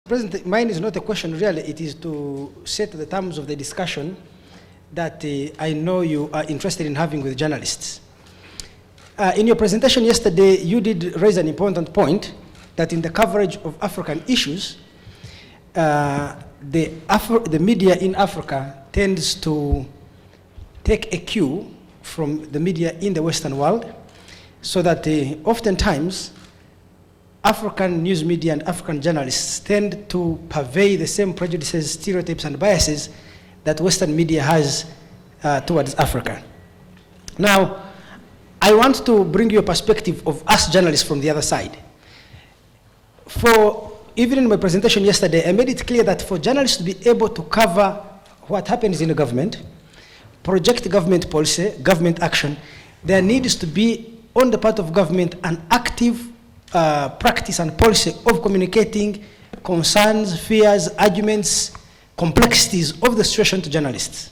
President, mine is not a question really, it is to set the terms of the discussion that I know you are interested in having with journalists. In your presentation yesterday, you did raise an important point that in the coverage of African issues, the media in Africa tends to take a cue from the media in the Western world, so that oftentimes African news media and African journalists tend to purvey the same prejudices, stereotypes, and biases that Western media has towards Africa. Now, I want to bring you a perspective of us journalists from the other side. Even in my presentation yesterday, I made it clear that for journalists to be able to cover what happens in the government, project government policy, government action, there needs to be, on the part of government, an active practice and policy of communicating concerns, fears, arguments, complexities of the situation to journalists.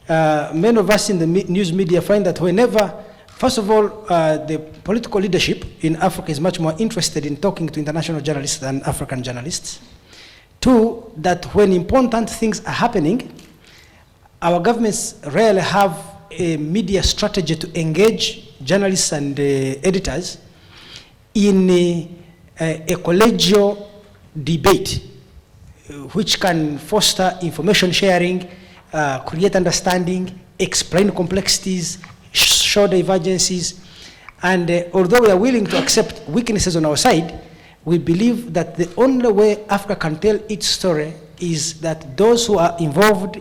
Many of us in the news media find that whenever, first of all, the political leadership in Africa is much more interested in talking to international journalists than African journalists. Two, that when important things are happening, our governments rarely have a media strategy to engage journalists and editors in a collegial debate, which can foster information sharing, create understanding, explain complexities, show divergences. And although we are willing to accept weaknesses on our side, we believe that the only way Africa can tell its story is that those who are involved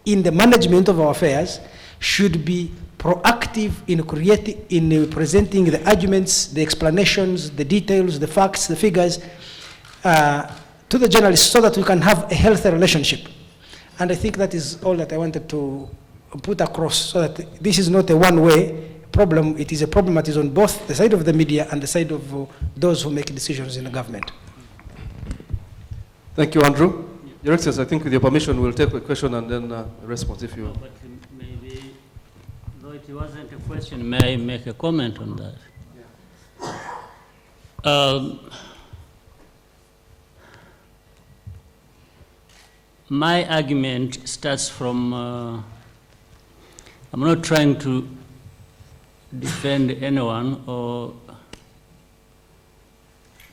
in the management of our affairs should be proactive in presenting the arguments, the explanations, the details, the facts, the figures to the journalists, so that we can have a healthy relationship. And I think that is all that I wanted to put across, so that this is not a one-way problem. It is a problem that is on both the side of the media and the side of those who make decisions in the government. Thank you, Andrew. Your Excellency, I think with your permission, we'll take a question and then a response if you... No, but maybe, though it wasn't a question, may I make a comment on that? Yeah. My argument starts from, I'm not trying to defend anyone or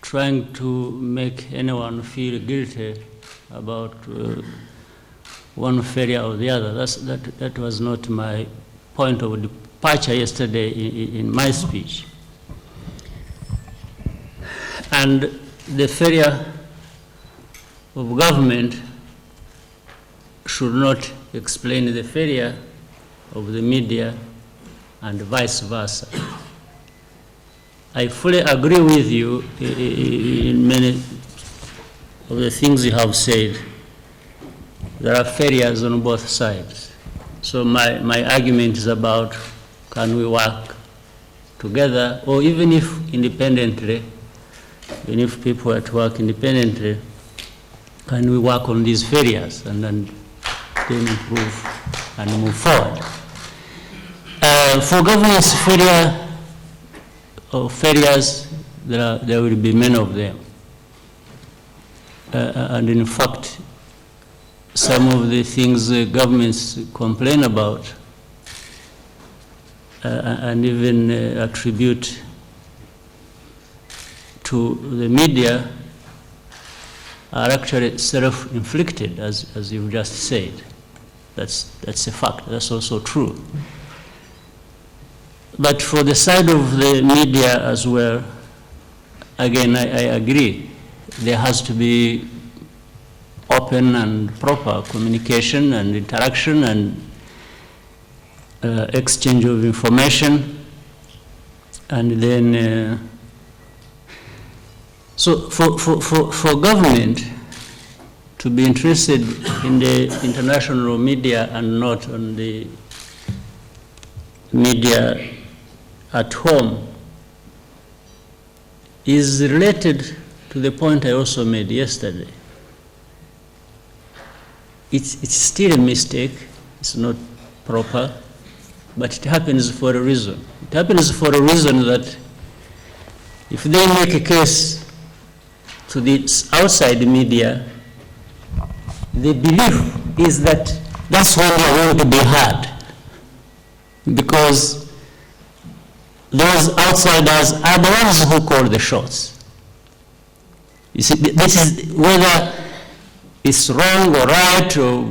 trying to make anyone feel guilty about one failure or the other. That was not my point of departure yesterday in my speech. And the failure of government should not explain the failure of the media and vice versa. I fully agree with you in many of the things you have said. There are failures on both sides. So my argument is about, can we work together, or even if independently, even if people are to work independently, can we work on these failures and then improve and move forward? For governance failure or failures, there will be many of them. And in fact, some of the things governments complain about and even attribute to the media are actually self-inflicted, as you've just said. That's a fact. That's also true. But for the side of the media as well, again, I agree. There has to be open and proper communication and interaction and exchange of information. And then, so for government to be interested in the international media and not on the media at home is related to the point I also made yesterday. It's still a mistake, it's not proper, but it happens for a reason. It happens for a reason that if they make a case to the outside media, the belief is that that's when they are going to be heard, because those outsiders are the ones who call the shots. You see, this is whether it's wrong or right or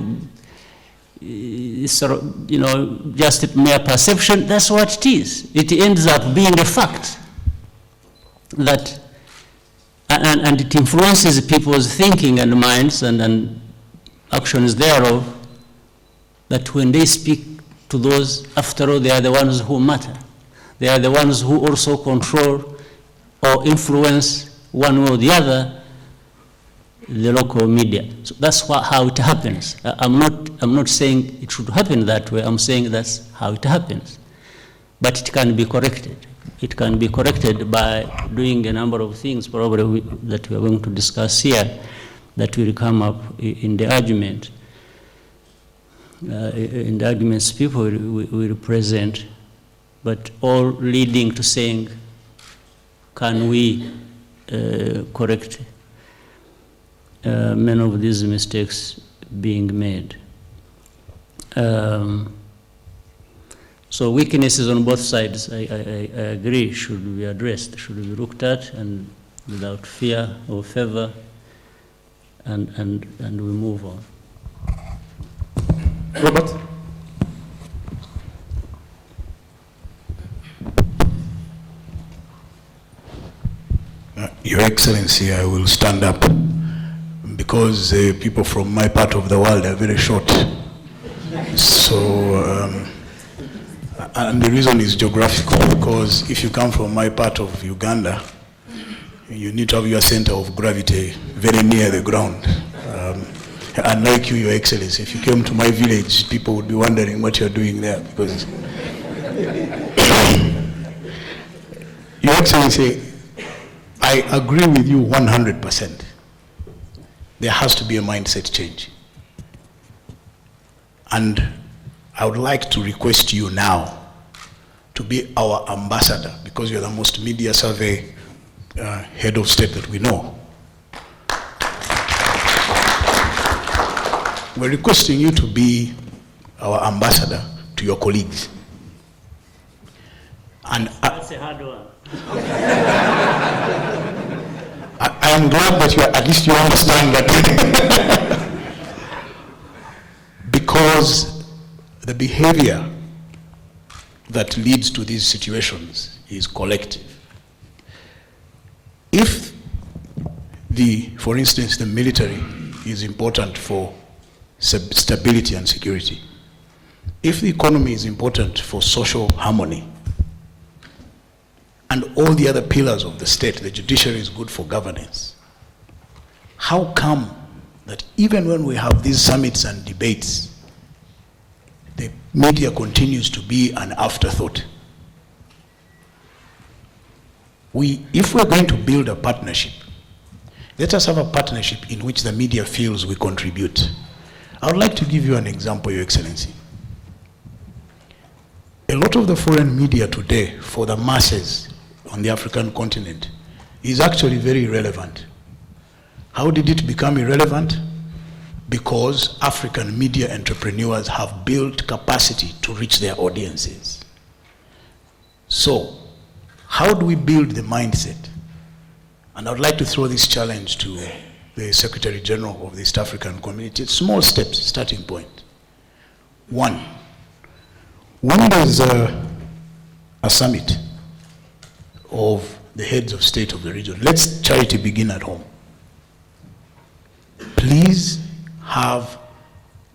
it's, just mere perception. That's what it is. It ends up being a fact that, and it influences people's thinking and minds and actions thereof, that when they speak to those, after all, they are the ones who matter. They are the ones who also control or influence one way or the other the local media. So that's how it happens. I'm not saying it should happen that way. I'm saying that's how it happens. But it can be corrected. It can be corrected by doing a number of things, probably that we are going to discuss here, that will come up in the argument. In the arguments people will present, but all leading to saying, can we correct many of these mistakes being made? So weaknesses on both sides, I agree, should be addressed, should be looked at, and without fear or favor, and we move on. Robert? Your Excellency, I will stand up because people from my part of the world are very short. So, and the reason is geographical, because if you come from my part of Uganda, you need to have your center of gravity very near the ground. Unlike you, Your Excellency, if you came to my village, people would be wondering what you're doing there, because Your Excellency, I agree with you 100%. There has to be a mindset change. And I would like to request you now to be our ambassador, because you're the most media survey head of state that we know. We're requesting you to be our ambassador to your colleagues. And That's a hard one. I am glad that at least you understand that. Because the behavior that leads to these situations is collective. If for instance, the military is important for stability and security, if the economy is important for social harmony, and all the other pillars of the state, the judiciary is good for governance, how come that even when we have these summits and debates, the media continues to be an afterthought? If we're going to build a partnership, let us have a partnership in which the media feels we contribute. I would like to give you an example, Your Excellency. A lot of the foreign media today, for the masses on the African continent, is actually very irrelevant. How did it become irrelevant? Because African media entrepreneurs have built capacity to reach their audiences. So, how do we build the mindset? And I would like to throw this challenge to the Secretary General of the East African Community. Small steps, starting point. One, when there's a summit of the heads of state of the region, let's charity begin at home. Please have,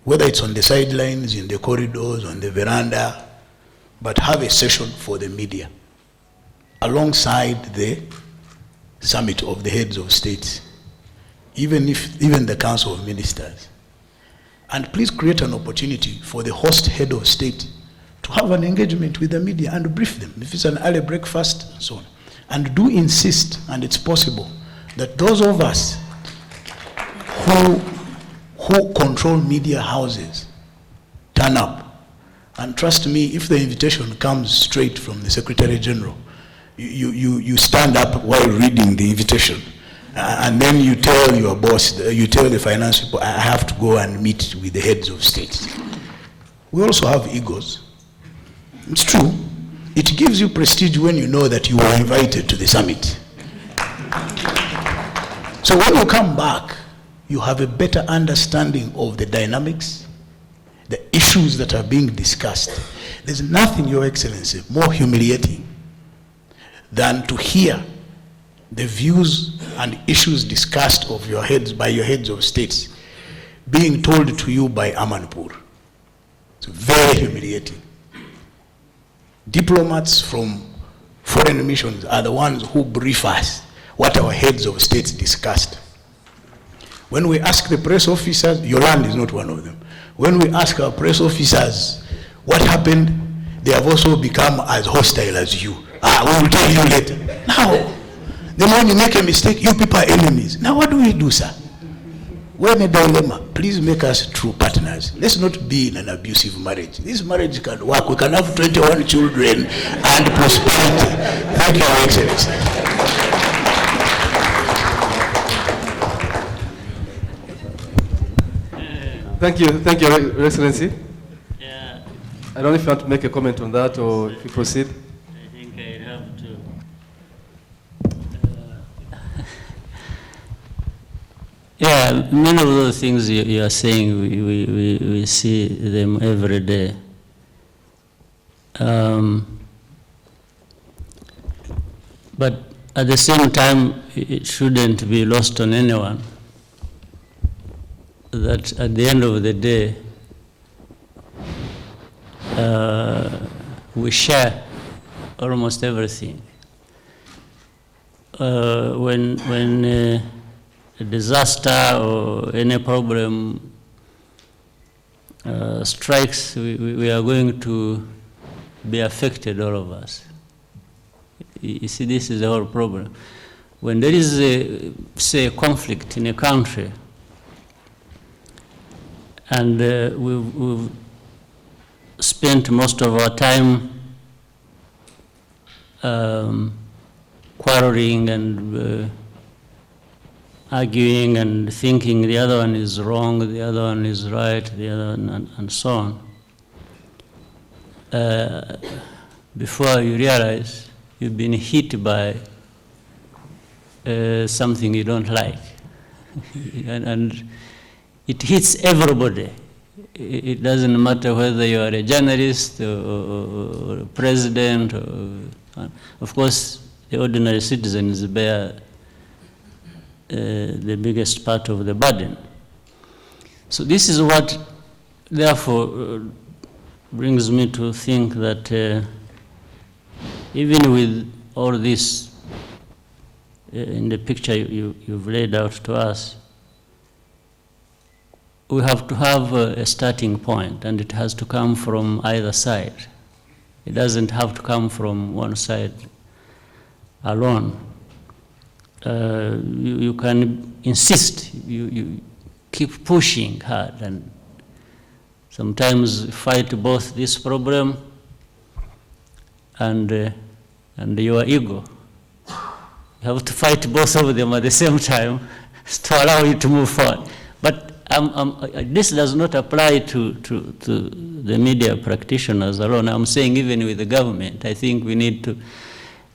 whether it's on the sidelines, in the corridors, on the veranda, but have a session for the media alongside the summit of the heads of states, even the Council of Ministers. And please create an opportunity for the host head of state to have an engagement with the media and brief them, if it's an early breakfast and so on. And do insist, and it's possible, that those of us who control media houses turn up. And trust me, if the invitation comes straight from the Secretary General, you stand up while reading the invitation And then you tell your boss, you tell the finance people, I have to go and meet with the heads of states. We also have egos. It's true. It gives you prestige when you know that you were invited to the summit. So when you come back, you have a better understanding of the dynamics, the issues that are being discussed. There's nothing, Your Excellency, more humiliating than to hear the views and issues discussed of your heads by your heads of states being told to you by Amanpur. It's very humiliating. Diplomats from foreign missions are the ones who brief us what our heads of states discussed. When we ask the press officers, Yolande is not one of them. When we ask our press officers what happened, they have also become as hostile as you. We will tell you later. Now, the moment you make a mistake, you people are enemies. Now what do we do, sir? We're in a dilemma. Please make us true partners. Let's not be in an abusive marriage. This marriage can work. We can have 21 children and prosperity. Thank you, Your Excellency. Thank you, Your Excellency. Yeah, I don't know if you want to make a comment on that or if you proceed. I think I have to. Yeah, many of those things you are saying, we see them every day. But at the same time, it shouldn't be lost on anyone that at the end of the day, we share almost everything. When a disaster or any problem strikes, we are going to be affected, all of us. You see, this is the whole problem. When there is, say, a conflict in a country, and we've spent most of our time quarreling and arguing and thinking the other one is wrong, the other one is right, the other one, and so on. Before you realize you've been hit by something you don't like. and it hits everybody. It doesn't matter whether you are a journalist or a president. Of course, the ordinary citizens bear the biggest part of the burden. So this is what, therefore, brings me to think that even with all this in the picture you've laid out to us, we have to have a starting point, and it has to come from either side. It doesn't have to come from one side alone. You can insist, you keep pushing hard, and sometimes fight both this problem and your ego. You have to fight both of them at the same time to allow you to move forward. But this does not apply to the media practitioners alone. I'm saying even with the government. I think we need to,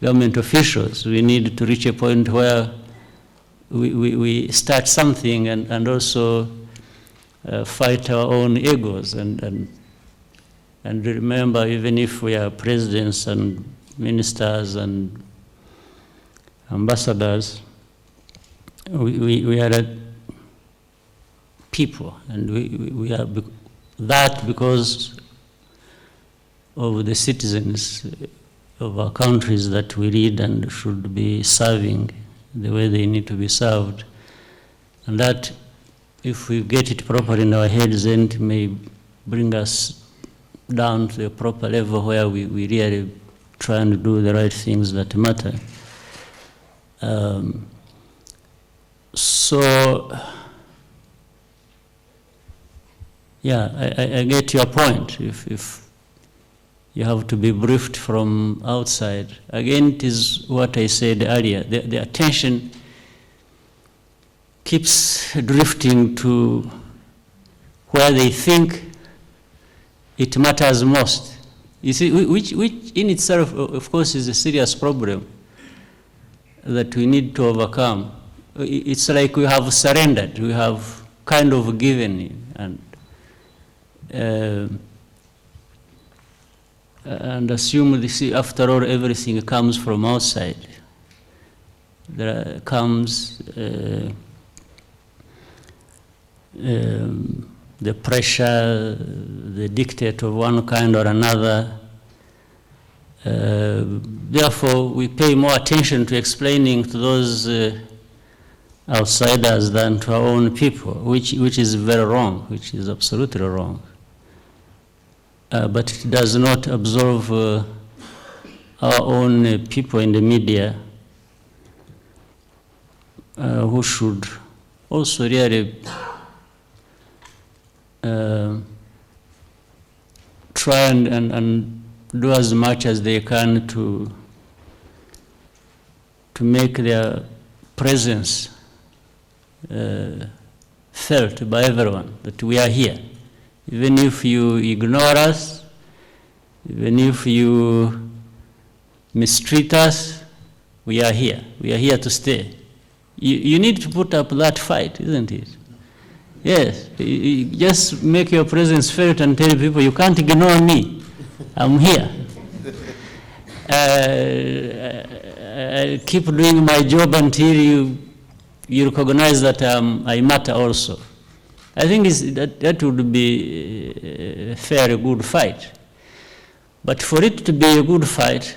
government officials, we need to reach a point where we start something and also fight our own egos and remember, even if we are presidents and ministers and ambassadors, we are people, and we are that because of the citizens of our countries that we lead and should be serving the way they need to be served. And that, if we get it proper in our heads, then it may bring us down to a proper level where we really try and do the right things that matter. Yeah, I get your point. If you have to be briefed from outside, again, it is what I said earlier. The attention keeps drifting to where they think it matters most. You see, which in itself, of course, is a serious problem that we need to overcome. It's like we have surrendered, we have kind of given in, and assume this, after all, everything comes from outside. There comes the pressure, the dictate of one kind or another. Therefore, we pay more attention to explaining to those outsiders than to our own people, which is very wrong, which is absolutely wrong. But it does not absolve our own people in the media who should also really try and do as much as they can to make their presence felt by everyone, that we are here. Even if you ignore us, even if you mistreat us, we are here. We are here to stay. You need to put up that fight, isn't it? Yes, you just make your presence felt and tell people, you can't ignore me, I'm here. I'll keep doing my job until you recognize that I matter also. I think that would be a fairly good fight. But for it to be a good fight,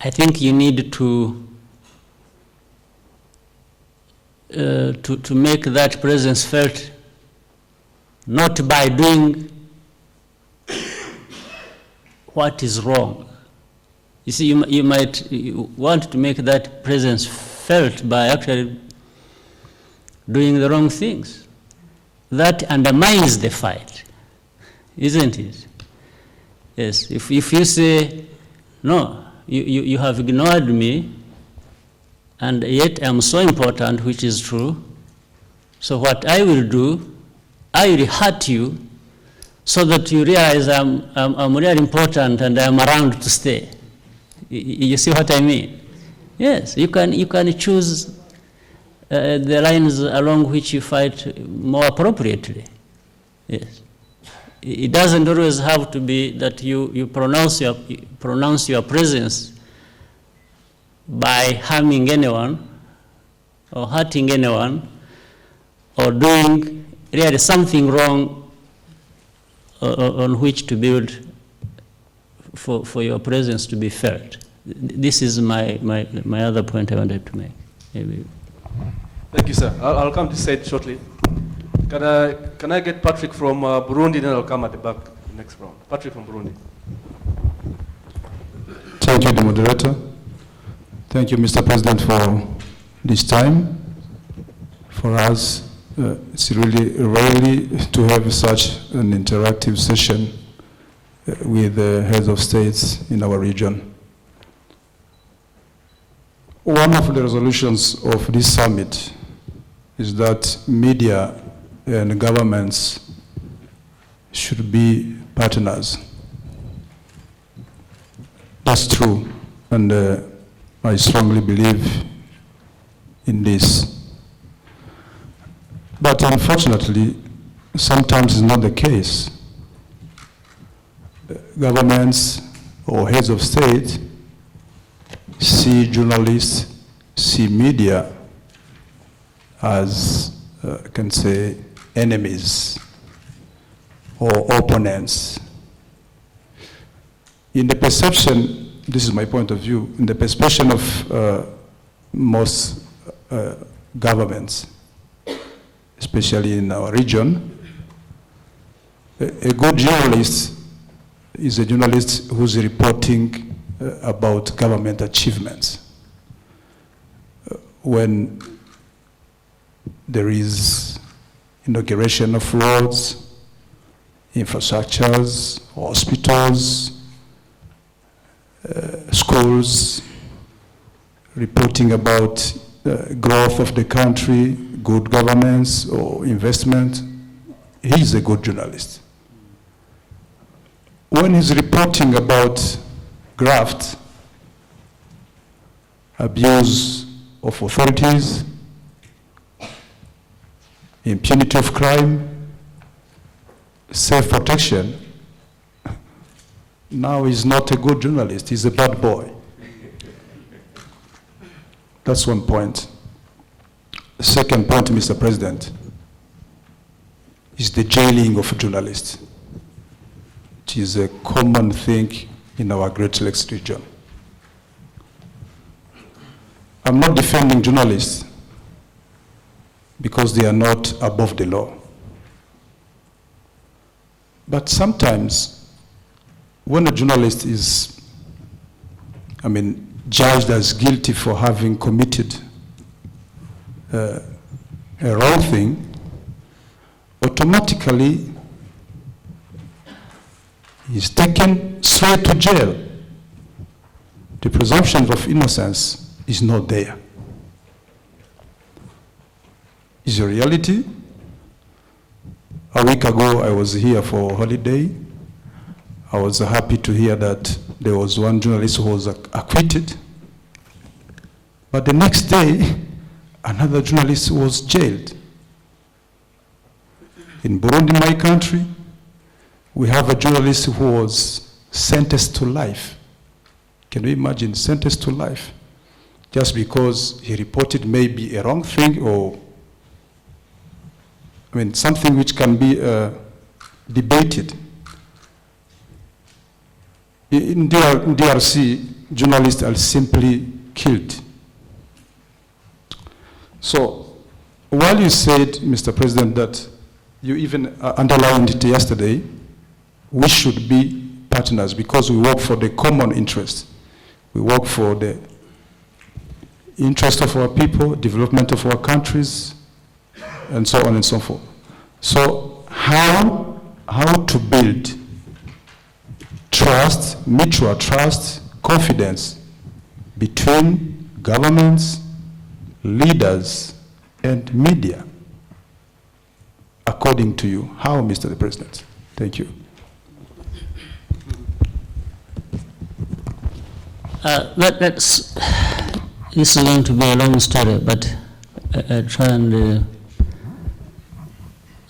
I think you need to make that presence felt not by doing what is wrong. You see, you might want to make that presence felt by actually doing the wrong things. That undermines the fight, isn't it? Yes, if you say, no, you have ignored me, and yet I'm so important, which is true, so what I will do, I will hurt you so that you realize I'm really important and I'm around to stay. You see what I mean? Yes, you can choose the lines along which you fight more appropriately. Yes. It doesn't always have to be that you pronounce your presence by harming anyone or hurting anyone or doing really something wrong on which to build for your presence to be felt. This is my other point I wanted to make. Maybe. Thank you, sir. I'll come to this side shortly. Can I get Patrick from Burundi, then I'll come at the back next round. Patrick from Burundi. Thank you, the moderator. Thank you, Mr. President, for this time. For us, it's really rarely to have such an interactive session with the heads of states in our region. One of the resolutions of this summit is that media and governments should be partners. That's true, and I strongly believe in this. But unfortunately, sometimes it's not the case. Governments or heads of state see journalists, see media as, I can say, enemies or opponents. In the perception, this is my point of view, in the perception of most governments, especially in our region, a good journalist is a journalist who's reporting about government achievements. When there is inauguration of roads, infrastructures, hospitals, schools, reporting about growth of the country, good governance or investment, he's a good journalist. When he's reporting about graft, abuse of authorities, impunity of crime, self-protection, now he's not a good journalist, he's a bad boy. That's one point. The second point, Mr. President, is the jailing of journalists, which is a common thing in our Great Lakes region. I'm not defending journalists because they are not above the law. But sometimes, when a journalist is, judged as guilty for having committed a wrong thing, automatically he's taken straight to jail. The presumption of innocence is not there. It's a reality. A week ago, I was here for a holiday. I was happy to hear that there was one journalist who was acquitted. But the next day, another journalist was jailed. In Burundi, my country, we have a journalist who was sentenced to life. Can you imagine, sentenced to life? Just because he reported maybe a wrong thing or something which can be debated. In DRC, journalists are simply killed. So, while you said, Mr. President, that you even underlined it yesterday, we should be partners because we work for the common interest. We work for the interest of our people, development of our countries, and so on and so forth. So how to build trust, mutual trust, confidence between governments, leaders, and media, according to you? How, Mr. President? Thank you. This is going to be a long story, but I'll try and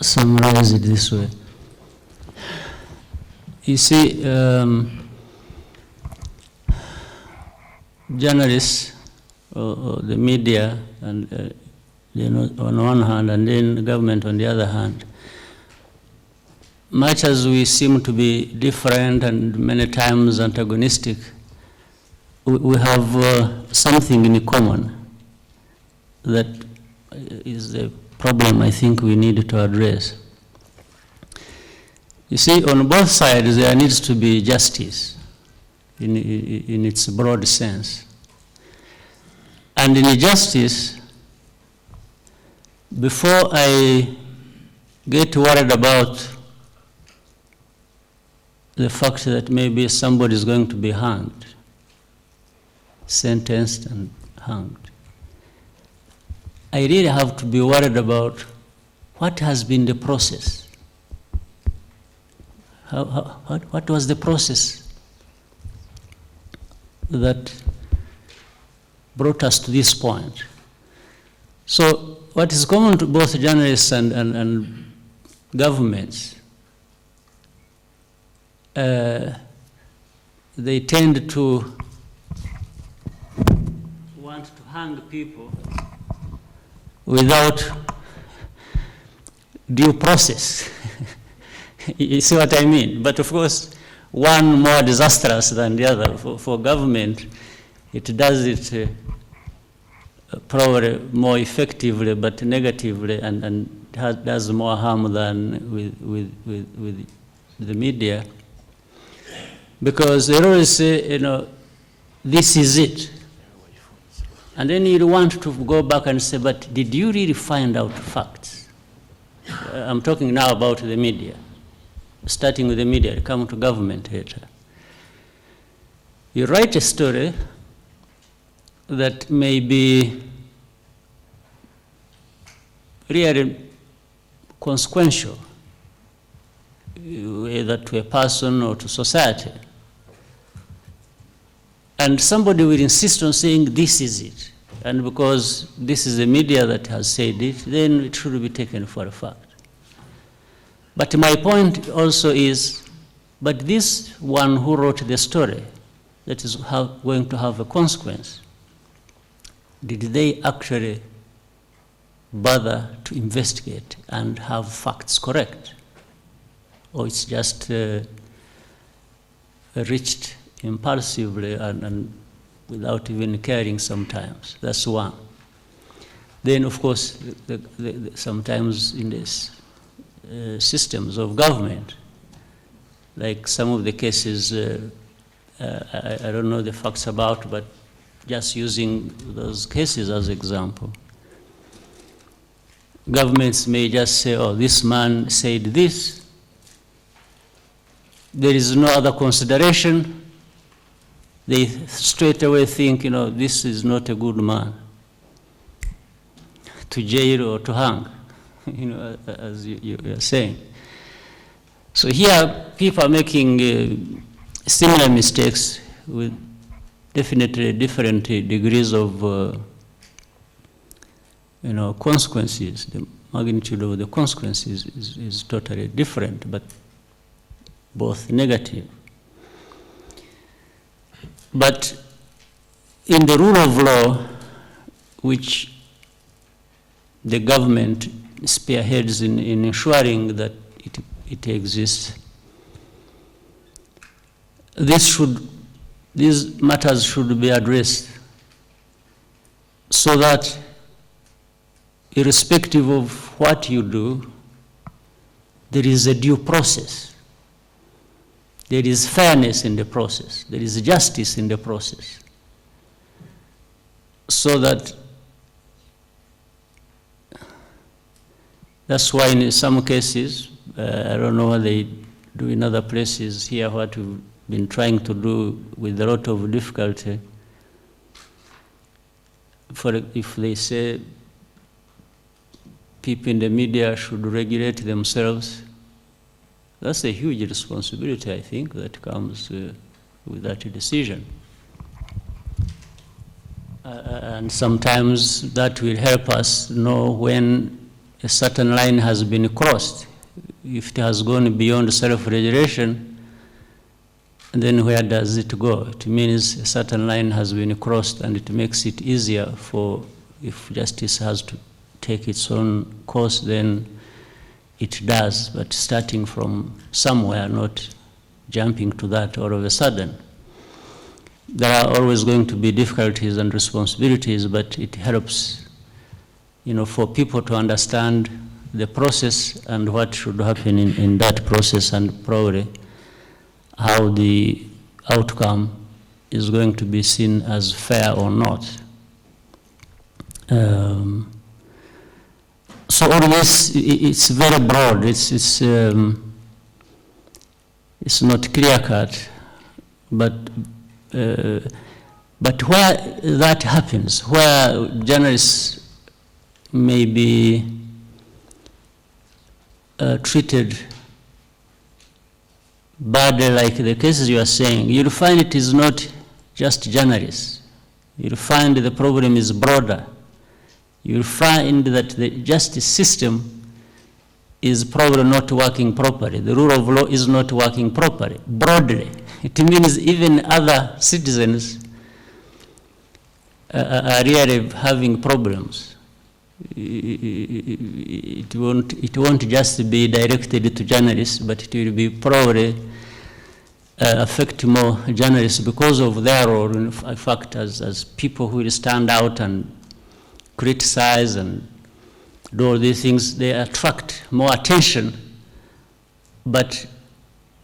summarize it this way. You see, journalists or the media, and on one hand, and then the government on the other hand, much as we seem to be different and many times antagonistic, we have something in common that is the problem I think we need to address. You see, on both sides there needs to be justice in its broad sense. And in justice, before I get worried about the fact that maybe somebody is going to be hanged, sentenced and hanged, I really have to be worried about what has been the process. What was the process that brought us to this point? So what is common to both journalists and governments, they tend to want to hang people without due process. You see what I mean? But of course, one more disastrous than the other. For government, it does it probably more effectively, but negatively, and does more harm than with the media. Because they always say, this is it. And then you want to go back and say, but did you really find out facts? I'm talking now about the media. Starting with the media, come to government later. You write a story that may be really consequential, either to a person or to society. And somebody will insist on saying this is it. And because this is the media that has said it, then it should be taken for a fact. But my point also is, but this one who wrote the story that is going to have a consequence, did they actually bother to investigate and have facts correct? Or it's just reached impulsively and without even caring sometimes? That's one. Then, of course, sometimes in this systems of government, like some of the cases, I don't know the facts about, but just using those cases as example, governments may just say, oh, this man said this. There is no other consideration. They straight away think, this is not a good man, to jail or to hang, as you are saying. So here, people are making similar mistakes with definitely different degrees of, consequences. The magnitude of the consequences is totally different, but both negative. But in the rule of law, which the government spearheads in ensuring that it exists, these matters should be addressed so that irrespective of what you do, there is a due process. There is fairness in the process. There is justice in the process. So that's why in some cases, I don't know what they do in other places here, what we've been trying to do with a lot of difficulty. If they say people in the media should regulate themselves, that's a huge responsibility, I think, that comes with that decision. And sometimes that will help us know when a certain line has been crossed. If it has gone beyond self-regulation, then where does it go? It means a certain line has been crossed, and it makes it easier for, if justice has to take its own course, then it does, but starting from somewhere, not jumping to that all of a sudden. There are always going to be difficulties and responsibilities, but it helps, for people to understand the process and what should happen in that process, and probably how the outcome is going to be seen as fair or not. So all this, it's very broad. It's not clear-cut, but where that happens, where journalists may be treated badly, like the cases you are saying, you'll find it is not just journalists. You'll find the problem is broader. You'll find that the justice system is probably not working properly. The rule of law is not working properly, broadly. It means even other citizens are really having problems. It won't just be directed to journalists, but it will be probably affect more journalists because of their role, in fact, as people who will stand out and criticize and do all these things. They attract more attention, but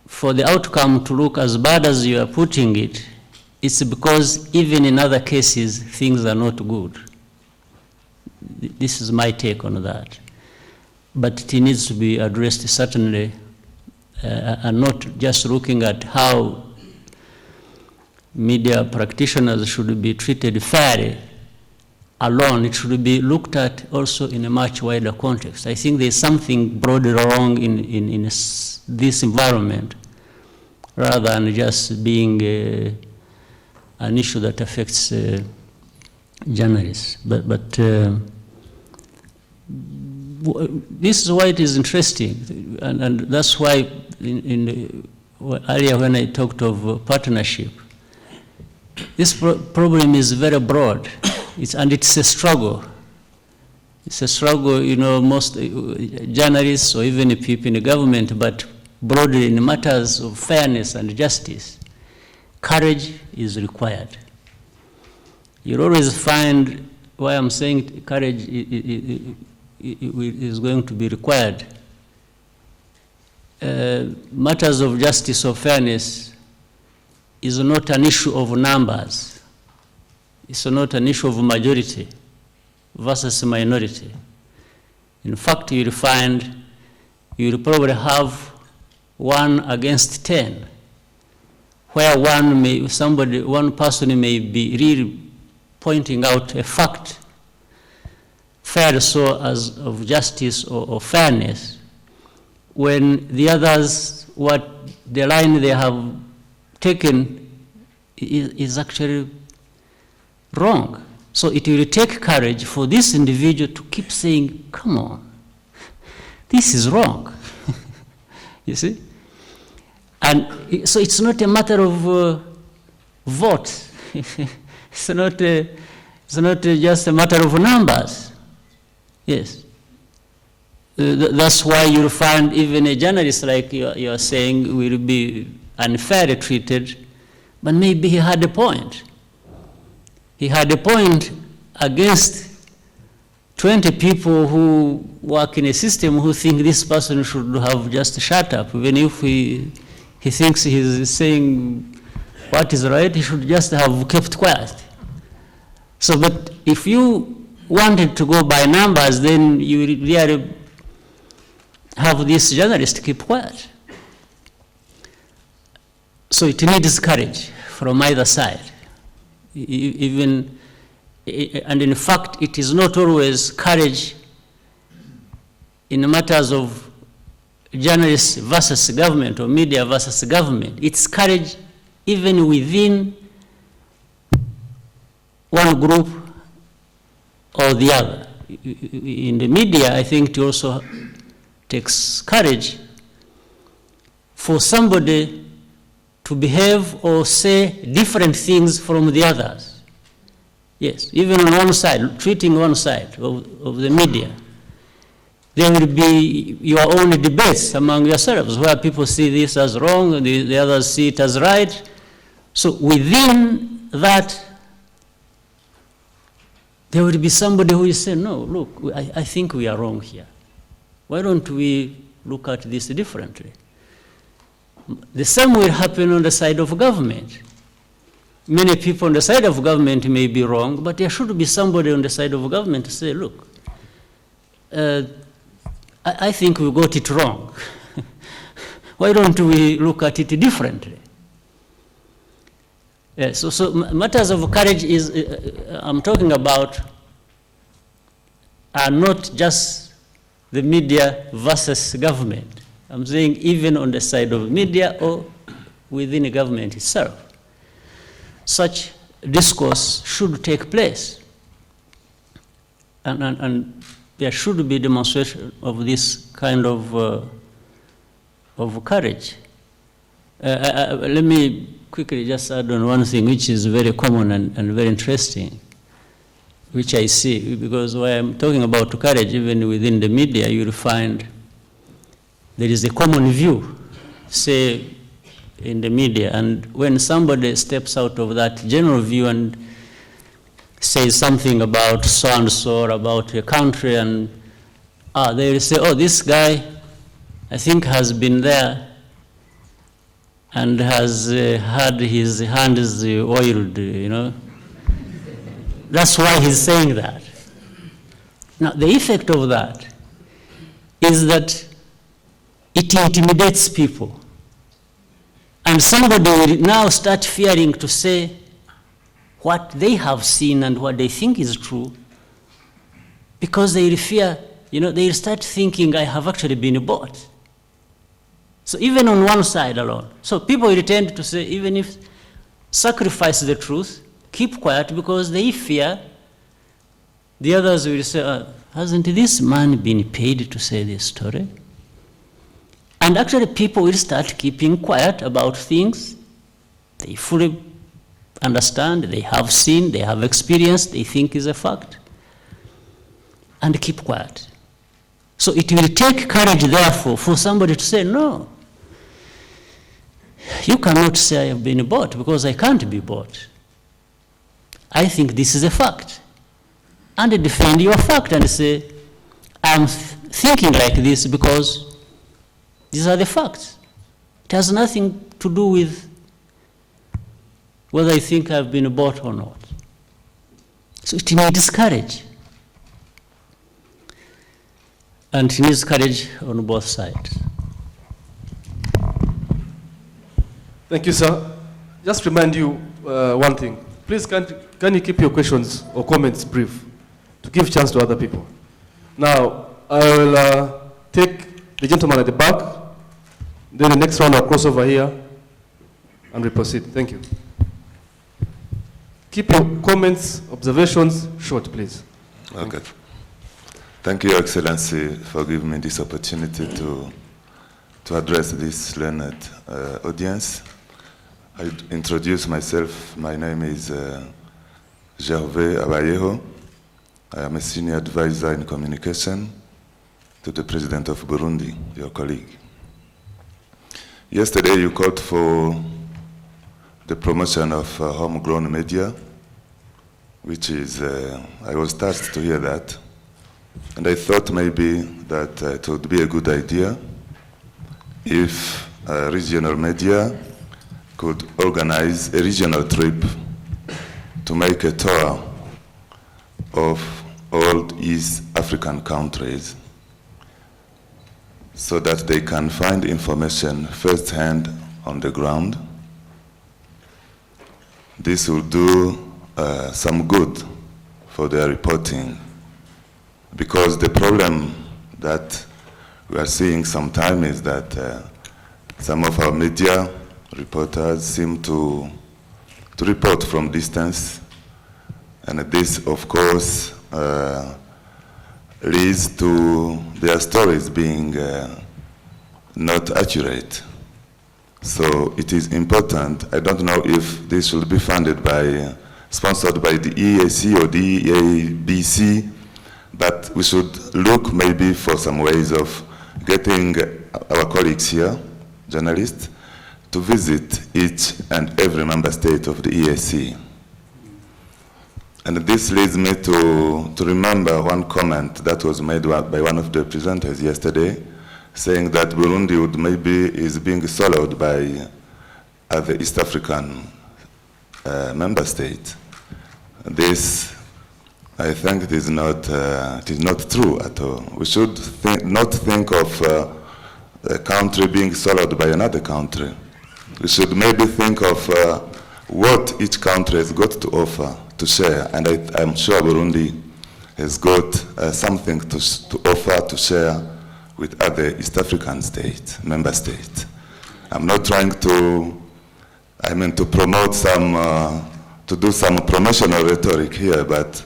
for the outcome to look as bad as you are putting it, it's because even in other cases, things are not good. This is my take on that. But it needs to be addressed certainly, and not just looking at how media practitioners should be treated fairly, alone. It should be looked at also in a much wider context. I think there's something broadly wrong in this environment, rather than just being an issue that affects journalists. But this is why it is interesting, and that's why earlier when I talked of partnership, this problem is very broad, and it's a struggle. It's a struggle, most journalists or even people in the government, but broadly in matters of fairness and justice, courage is required. You'll always find why I'm saying courage is going to be required. Matters of justice or fairness is not an issue of numbers. It's not an issue of majority versus minority. In fact, you'll find you'll probably have 1 against 10, where one person may be really pointing out a fact, fair so as of justice or fairness, when the others, what the line they have taken is actually wrong. So it will take courage for this individual to keep saying, come on, this is wrong. You see? And so it's not a matter of vote. It's not just a matter of numbers. Yes. That's why you'll find even a journalist, like you're saying, will be unfairly treated, but maybe he had a point. He had a point against 20 people who work in a system who think this person should have just shut up. Even if he thinks he's saying what is right, he should just have kept quiet. So, but if you wanted to go by numbers, then you really have this journalist keep quiet. So it needs courage from either side. And in fact, it is not always courage in matters of journalists versus government or media versus government. It's courage even within one group or the other. In the media, I think it also takes courage for somebody to behave or say different things from the others. Yes, even on one side, treating one side of the media. There will be your own debates among yourselves where people see this as wrong and the others see it as right. So within that, there will be somebody who will say, no, look, I think we are wrong here. Why don't we look at this differently? The same will happen on the side of government. Many people on the side of government may be wrong, but there should be somebody on the side of government to say, look, I think we got it wrong. Why don't we look at it differently? So matters of courage I'm talking about are not just the media versus government. I'm saying even on the side of media or within the government itself. Such discourse should take place. And there should be demonstration of this kind of courage. Let me quickly just add on one thing which is very common and very interesting, which I see, because when I'm talking about courage, even within the media, you'll find there is a common view, say, in the media, and when somebody steps out of that general view and says something about so-and-so or about a country, and they will say, oh, this guy, I think, has been there and has had his hands oiled, you know. That's why he's saying that. Now, the effect of that is that it intimidates people. And somebody will now start fearing to say what they have seen and what they think is true because they fear, they start thinking I have actually been bought. So even on one side alone. So people will tend to say, even if sacrifice the truth, keep quiet because they fear. The others will say, hasn't this man been paid to say this story? And actually people will start keeping quiet about things they fully understand, they have seen, they have experienced, they think is a fact, and keep quiet. So it will take courage, therefore, for somebody to say, no, you cannot say I have been bought because I can't be bought. I think this is a fact. And defend your fact and say, I'm thinking like this because these are the facts. It has nothing to do with whether I think I've been bought or not. So it needs courage. And it needs courage on both sides. Thank you, sir. Just remind you one thing. Please, can you keep your questions or comments brief to give chance to other people? Now, I will take the gentleman at the back, then the next round I'll cross over here, and we proceed. Thank you. Keep your comments, observations short, please. Okay. Thank you, Your Excellency, for giving me this opportunity to address this learned audience. I introduce myself. My name is Gervais Abayeho. I am a senior advisor in communication to the President of Burundi, your colleague. Yesterday you called for the promotion of homegrown media, which is, I was touched to hear that. And I thought maybe that it would be a good idea if regional media could organize a regional trip to make a tour of all East African countries so that they can find information firsthand on the ground. This will do some good for their reporting, because the problem that we are seeing sometimes is that some of our media reporters seem to report from distance, and this, of course, leads to their stories being not accurate. So it is important. I don't know if this should be funded by, sponsored by the EAC or the EABC, but we should look maybe for some ways of getting our colleagues here, journalists, to visit each and every member state of the EAC. And this leads me to remember one comment that was made by one of the presenters yesterday, saying that Burundi would maybe is being swallowed by other East African member states. This, I think, it is not true at all. We should not think of a country being swallowed by another country. We should maybe think of what each country has got to offer, to share, and I'm sure Burundi has got something to offer, to share with other East African states, member states. I'm not trying to promote to do some promotional rhetoric here, but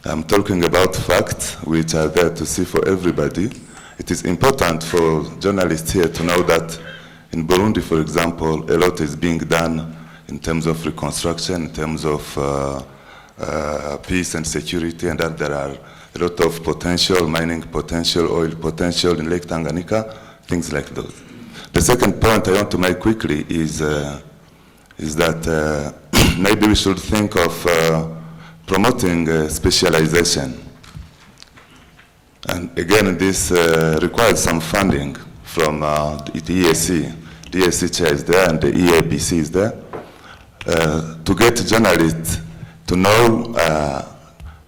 I'm talking about facts which are there to see for everybody. It is important for journalists here to know that in Burundi, for example, a lot is being done in terms of reconstruction, in terms of peace and security, and that there are a lot of potential, mining potential, oil potential in Lake Tanganyika, things like those. The second point I want to make quickly is that maybe we should think of promoting specialization. And again, this requires some funding from the EAC. The EAC chair is there and the EABC is there, to get journalists to know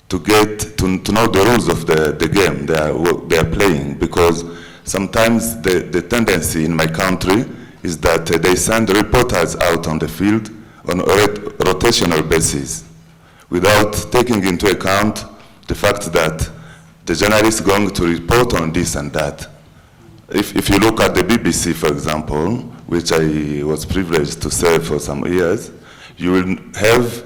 to know the rules of the game they are playing, because sometimes the tendency in my country is that they send reporters out on the field on a rotational basis without taking into account the fact that the journalist going to report on this and that. If you look at the BBC, for example, which I was privileged to serve for some years, you will have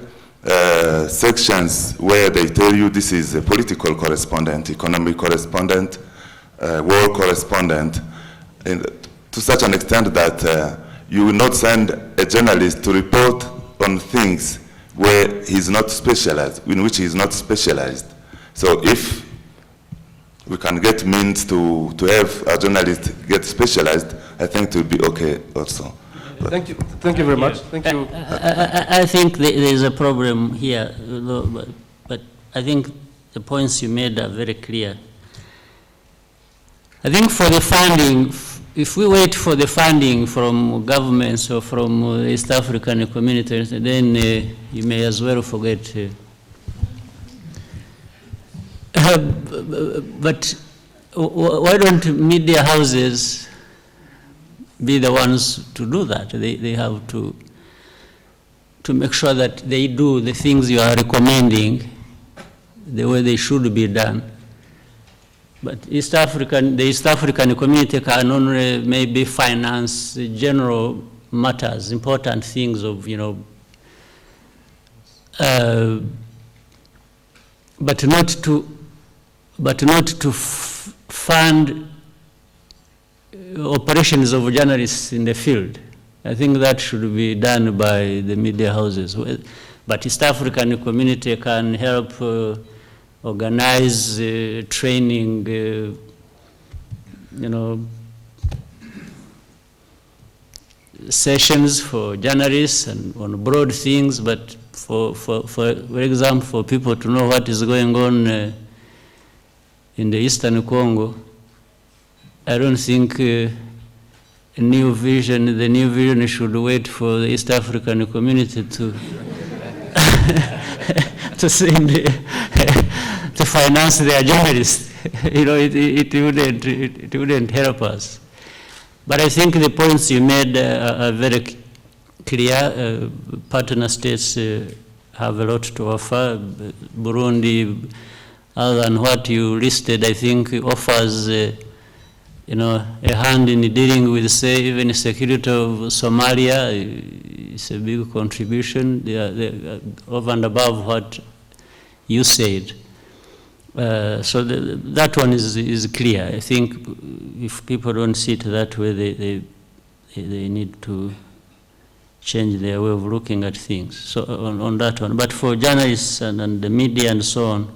sections where they tell you this is a political correspondent, economic correspondent, war correspondent, and to such an extent that you will not send a journalist to report on things where he's not specialized, in which he's not specialized. So if we can get means to have a journalist get specialized, I think it will be okay also. Thank you very much. Thank you. I think there is a problem here, but I think the points you made are very clear. I think for the funding, if we wait for the funding from governments or from East African communities, then you may as well forget. But why don't media houses be the ones to do that? They have to make sure that they do the things you are recommending the way they should be done. But the East African community can only maybe finance the general matters, important things of, but not to fund operations of journalists in the field. I think that should be done by the media houses. But East African community can help organize training, sessions for journalists and on broad things, but for example, for people to know what is going on in the Eastern Congo, I don't think the new vision should wait for the East African community to to finance their journalists. It wouldn't help us. But I think the points you made are very clear. Partner states have a lot to offer. Burundi, other than what you listed, I think offers a hand in dealing with, say, even security of Somalia. It's a big contribution. They are over and above what you said. So that one is clear. I think if people don't see it that way, they need to change their way of looking at things. So on that one. But for journalists and the media and so on,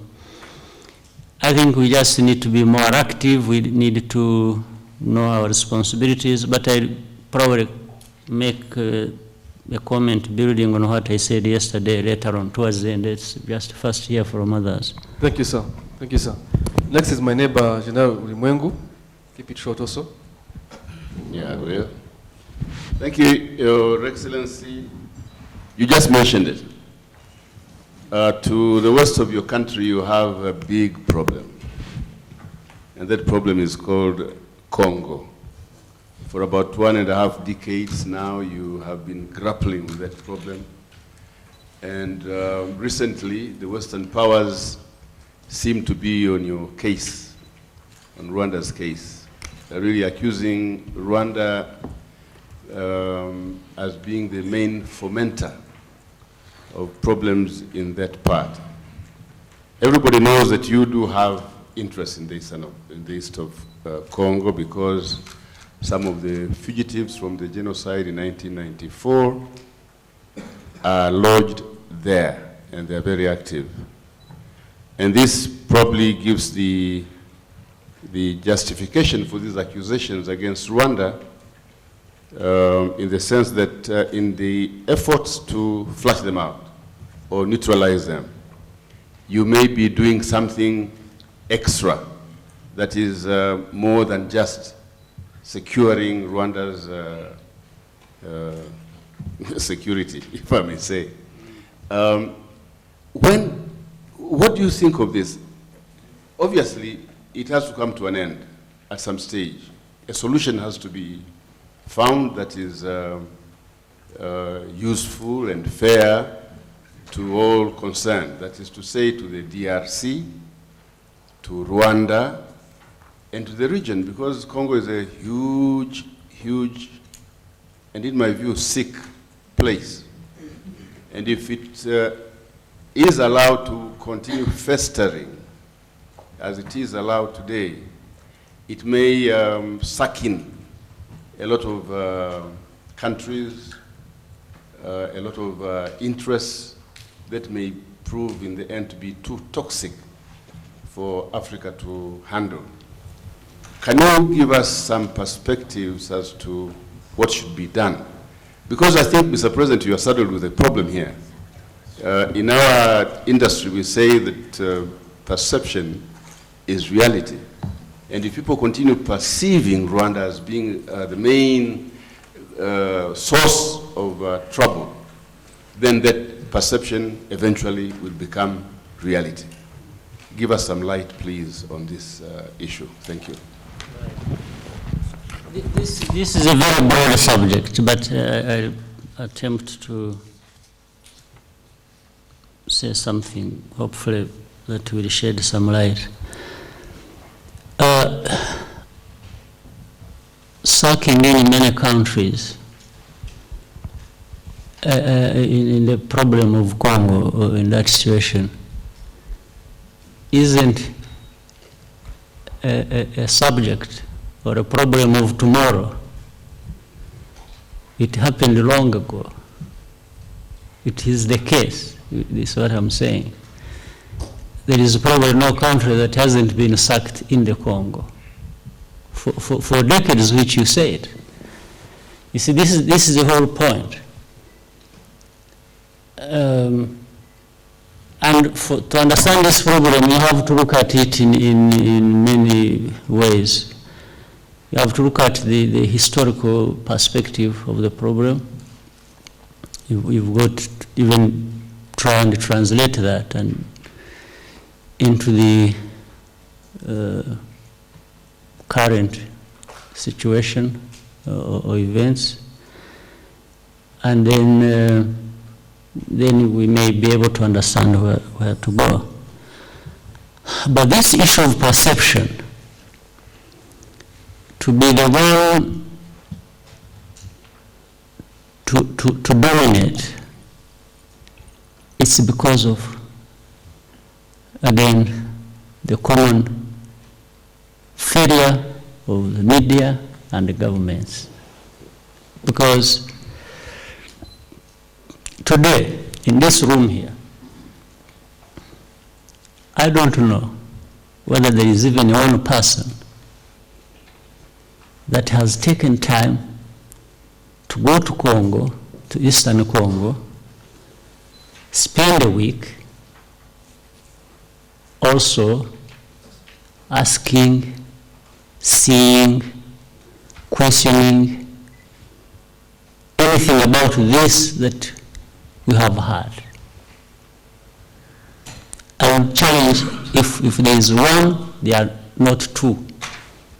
I think we just need to be more active. We need to know our responsibilities. But I probably make a comment building on what I said yesterday later on towards the end. Let's just first hear from others. Thank you, sir. Thank you, sir. Next is my neighbor, General Ulimwengu. Keep it short also. Yeah, well, thank you, Your Excellency. You just mentioned it. To the west of your country, you have a big problem. And that problem is called Congo. For about 1.5 decades now, you have been grappling with that problem. And recently, the Western powers seem to be on your case, on Rwanda's case. They're really accusing Rwanda as being the main fomenter of problems in that part. Everybody knows that you do have interest in the east of Congo because some of the fugitives from the genocide in 1994 are lodged there, and they're very active. And this probably gives the justification for these accusations against Rwanda in the sense that in the efforts to flush them out or neutralize them, you may be doing something extra that is more than just securing Rwanda's security, if I may say. What do you think of this? Obviously, it has to come to an end at some stage. A solution has to be found that is useful and fair to all concerned. That is to say, to the DRC, to Rwanda, and to the region, because Congo is a huge, huge, and in my view, sick place. And if it is allowed to continue festering, as it is allowed today, it may suck in a lot of countries, a lot of interests that may prove in the end to be too toxic for Africa to handle. Can you give us some perspectives as to what should be done? Because I think, Mr. President, you are saddled with a problem here. In our industry, we say that perception is reality. And if people continue perceiving Rwanda as being the main source of trouble, then that perception eventually will become reality. Give us some light, please, on this issue. Thank you. This is a very broad subject, but I'll attempt to say something, hopefully, that will shed some light. Sucking in many countries in the problem of Congo, or in that situation, isn't a subject or a problem of tomorrow. It happened long ago. It is the case. This is what I'm saying. There is probably no country that hasn't been sucked in the Congo for decades, which you said. You see, this is the whole point. And to understand this problem, you have to look at it in many ways. You have to look at the historical perspective of the problem. You've got to even try and translate that and into the current situation or events, and then we may be able to understand where to go. But this issue of perception, to be the one to dominate, it's because of, again, the common failure of the media and the governments. Because today, in this room here, I don't know whether there is even one person that has taken time to go to Congo, to Eastern Congo, spend a week also asking, seeing, questioning anything about this that we have heard. I would challenge, if there is one, there are not two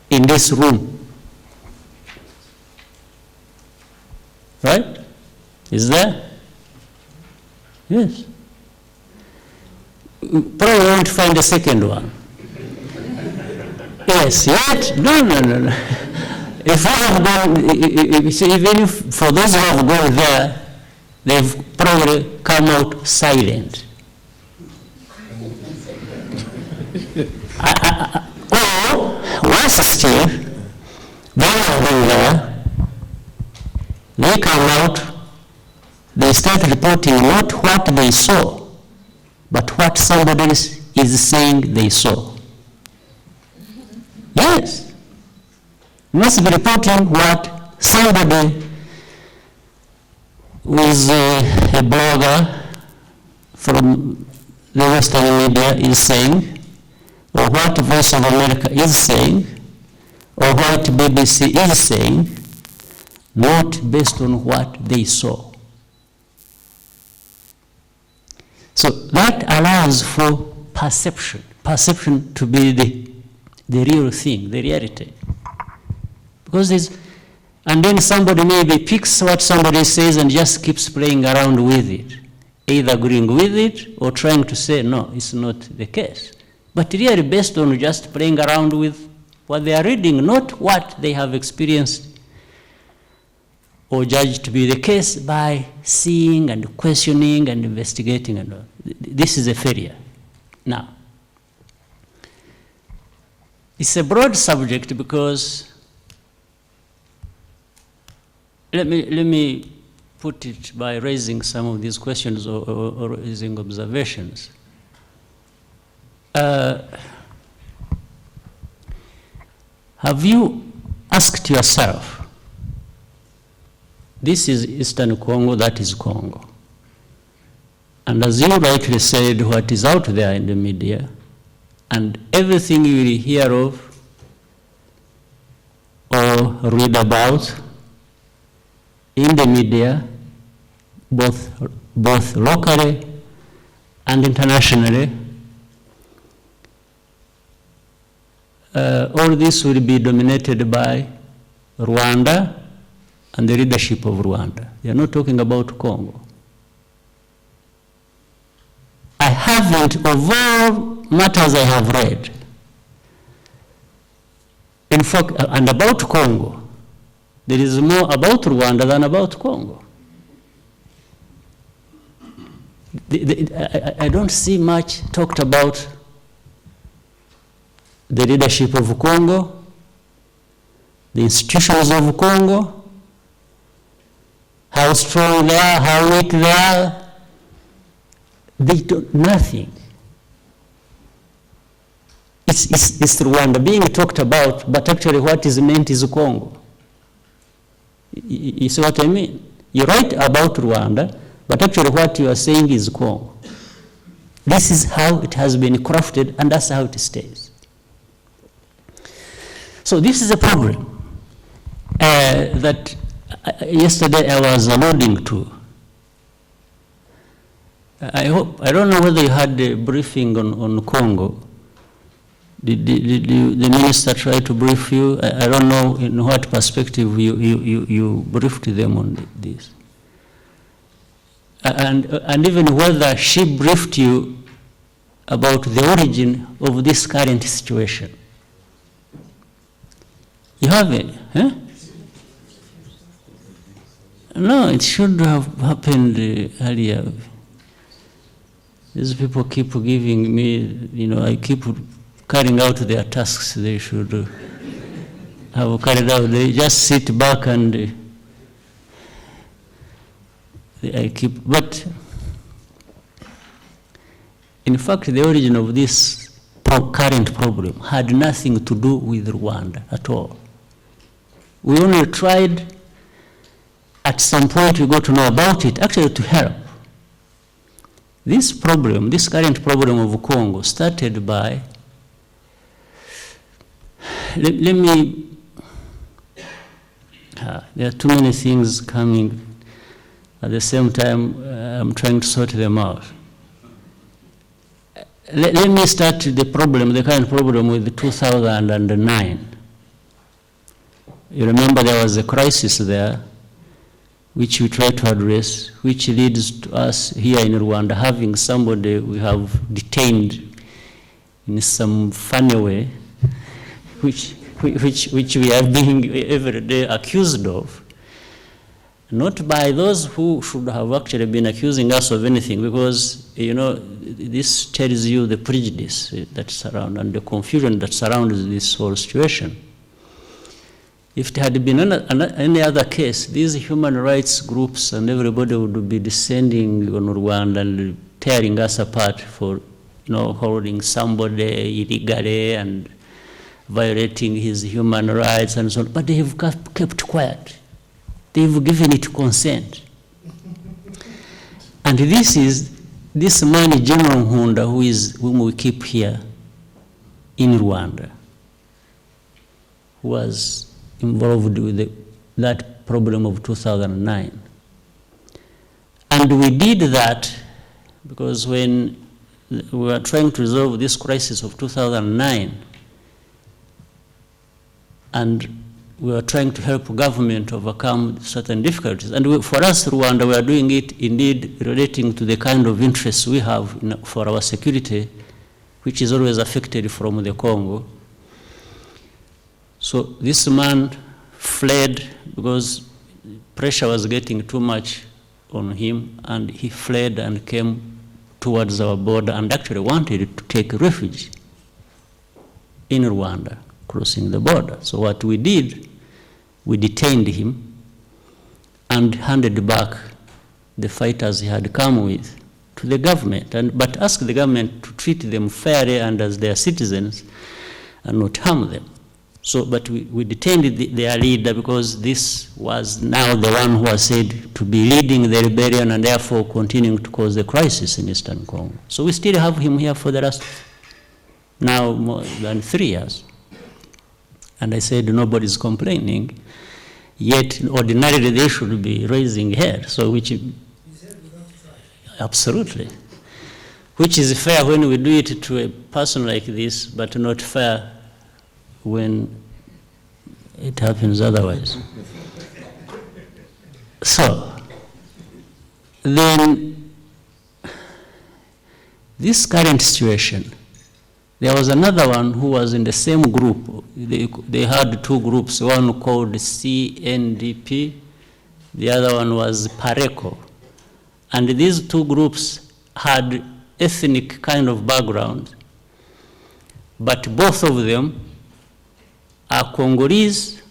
in this room. Right? Is there? Yes. Probably won't find a second one. Yes, yet? No. If I have gone, even if for those who have gone there, they've probably come out silent. Or, worse still, they have gone there, they come out, they start reporting not what they saw, but what somebody else is saying they saw. Yes. You must be reporting what somebody who is a blogger from the Western media is saying, or what Voice of America is saying, or what BBC is saying, not based on what they saw. So that allows for perception to be the real thing, the reality. Because and then somebody maybe picks what somebody says and just keeps playing around with it, either agreeing with it or trying to say, no, it's not the case. but really based on just playing around with what they are reading, not what they have experienced or judged to be the case by seeing and questioning and investigating. And all. This is a failure. Now, it's a broad subject because, let me put it by raising some of these questions or raising observations. Have you asked yourself, this is Eastern Congo, that is Congo. And as you rightly said, what is out there in the media, and everything you will hear of or read about in the media, both locally and internationally, all this will be dominated by Rwanda and the leadership of Rwanda. They are not talking about Congo. I haven't, of all matters I have read, in fact, and about Congo, there is more about Rwanda than about Congo. I don't see much talked about the leadership of Congo, the institutions of Congo, how strong they are, how weak they are. They do nothing. It's Rwanda being talked about, but actually what is meant is Congo. You see what I mean? You write about Rwanda, but actually what you are saying is Congo. This is how it has been crafted, and that's how it stays. So this is a problem that yesterday I was alluding to. I don't know whether you had a briefing on Congo. Did the minister try to brief you? I don't know in what perspective you briefed them on this. And even whether she briefed you about the origin of this current situation. You haven't, huh? No, it should have happened earlier. These people keep giving me, I keep carrying out their tasks they should have carried out. They just sit back and but in fact, the origin of this current problem had nothing to do with Rwanda at all. We only tried, at some point we got to know about it, actually to help. This problem, this current problem of Congo started by, there are too many things coming at the same time. I'm trying to sort them out. Let me start the current problem with 2009. You remember there was a crisis there, which we try to address, which leads to us here in Rwanda having somebody we have detained in some funny way, which we are being every day accused of, not by those who should have actually been accusing us of anything, because, this tells you the prejudice that surrounds and the confusion that surrounds this whole situation. If it had been any other case, these human rights groups and everybody would be descending on Rwanda and tearing us apart for, holding somebody illegally and violating his human rights and so on. But they have kept quiet. They've given it consent. And this man, General Nkunda, whom we keep here in Rwanda, was involved with that problem of 2009. And we did that because when we were trying to resolve this crisis of 2009, and we were trying to help government overcome certain difficulties. And for us, Rwanda, we are doing it indeed relating to the kind of interests we have for our security which is always affected from the Congo. So this man fled because pressure was getting too much on him, and he fled and came towards our border and actually wanted to take refuge in Rwanda, crossing the border. So what we did, we detained him and handed back the fighters he had come with to the government, but asked the government to treat them fairly and as their citizens and not harm them. So, but we detained their leader because this was now the one who was said to be leading the rebellion and therefore continuing to cause the crisis in Eastern Congo. So we still have him here for the last now more than 3 years. And I said nobody's complaining, yet ordinarily they should be raising hell. So which, absolutely. Which is fair when we do it to a person like this, but not fair when it happens otherwise. So, then this current situation, there was another one who was in the same group. They had two groups, one called CNDP, the other one was Pareco. And these two groups had ethnic kind of background, but both of them are Congolese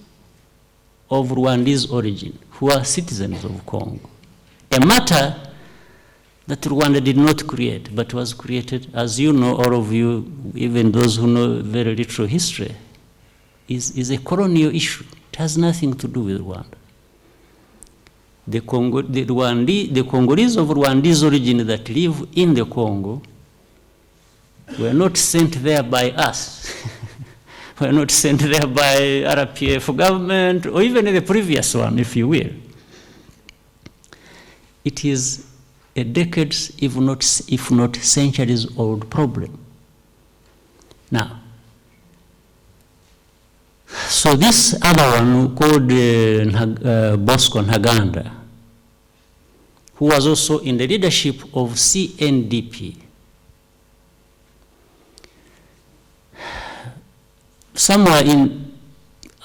of Rwandese origin, who are citizens of Congo. A matter that Rwanda did not create, but was created, as you know, all of you, even those who know very little history, is a colonial issue. It has nothing to do with Rwanda. The Congolese of Rwandese origin that live in the Congo were not sent there by us. Were not sent there by RPF government, or even the previous one, if you will. It is a decades, if not centuries old problem. Now, so this other one called Bosco Ntaganda, who was also in the leadership of CNDP, somewhere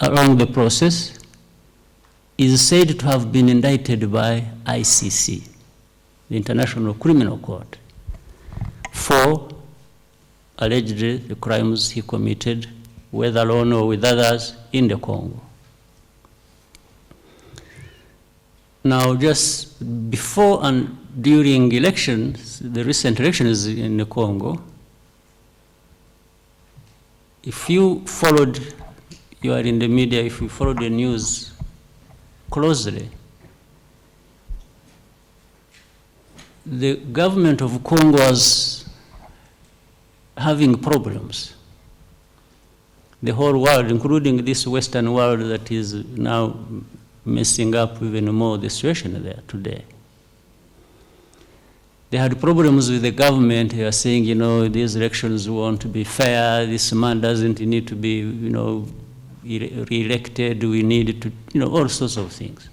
along the process, is said to have been indicted by ICC, the International Criminal Court, for allegedly the crimes he committed, whether alone or with others, in the Congo. Now, just before and during elections, the recent elections in the Congo, if you followed, you are in the media, if you follow the news closely, the government of Congo was having problems. The whole world, including this Western world that is now messing up even more the situation there today. They had problems with the government. They were saying, you know, these elections want to be fair. This man doesn't need to be, you know, re-elected. We need to, you know, all sorts of things.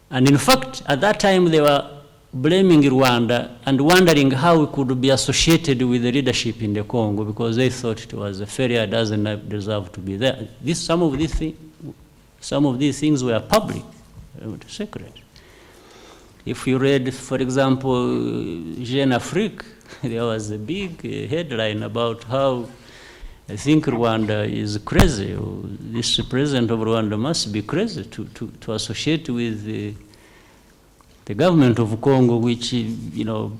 And in fact, at that time, they were blaming Rwanda and wondering how we could be associated with the leadership in the Congo, because they thought it was a failure, doesn't deserve to be there. Some of these things were public, secret. If you read, for example, Jeune Afrique, there was a big headline about how I think Rwanda is crazy, or this president of Rwanda must be crazy to associate with the government of Congo, which, you know,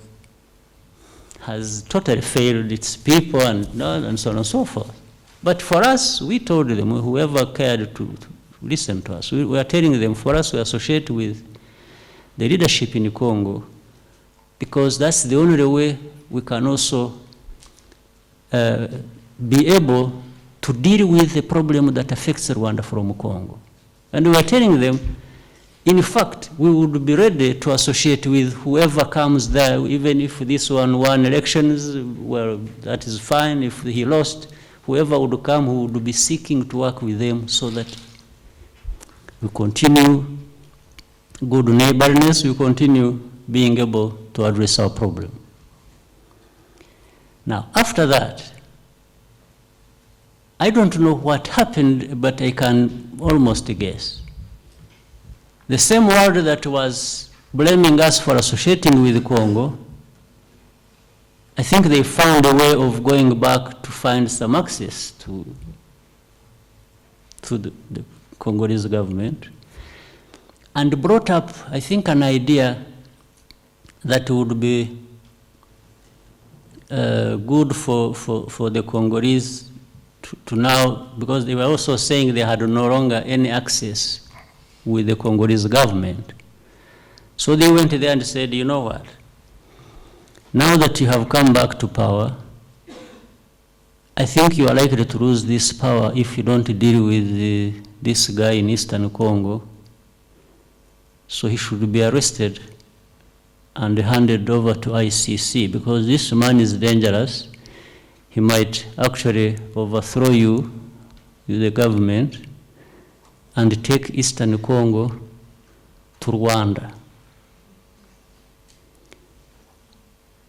has totally failed its people and so on and so forth. But for us, we told them, whoever cared to listen to us, we were telling them, for us, we associate with the leadership in Congo, because that's the only way we can also be able to deal with the problem that affects Rwanda from Congo. And we were telling them, in fact, we would be ready to associate with whoever comes there, even if this one won elections, well, that is fine. If he lost, whoever would come, who would be seeking to work with them so that we continue good neighborliness, we continue being able to address our problem. Now, after that, I don't know what happened, but I can almost guess. The same world that was blaming us for associating with Congo, I think they found a way of going back to find some access to the Congolese government, and brought up, I think, an idea that would be good for the Congolese to now, because they were also saying they had no longer any access with the Congolese government. So they went there and said, you know what, now that you have come back to power, I think you are likely to lose this power if you don't deal with this guy in Eastern Congo. So he should be arrested and handed over to ICC, because this man is dangerous. He might actually overthrow you, the government, and take Eastern Congo to Rwanda.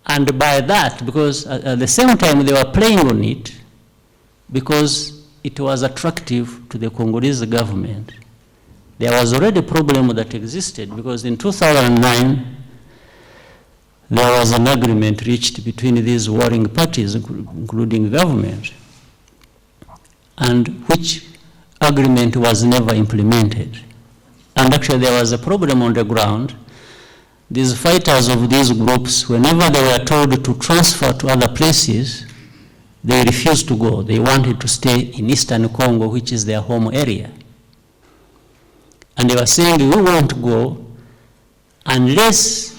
And by that, because at the same time they were playing on it, because it was attractive to the Congolese government. There was already a problem that existed, because in 2009, there was an agreement reached between these warring parties, including government, and which agreement was never implemented. And actually there was a problem on the ground. These fighters of these groups, whenever they were told to transfer to other places, they refused to go. They wanted to stay in Eastern Congo, which is their home area. And they were saying, we won't go unless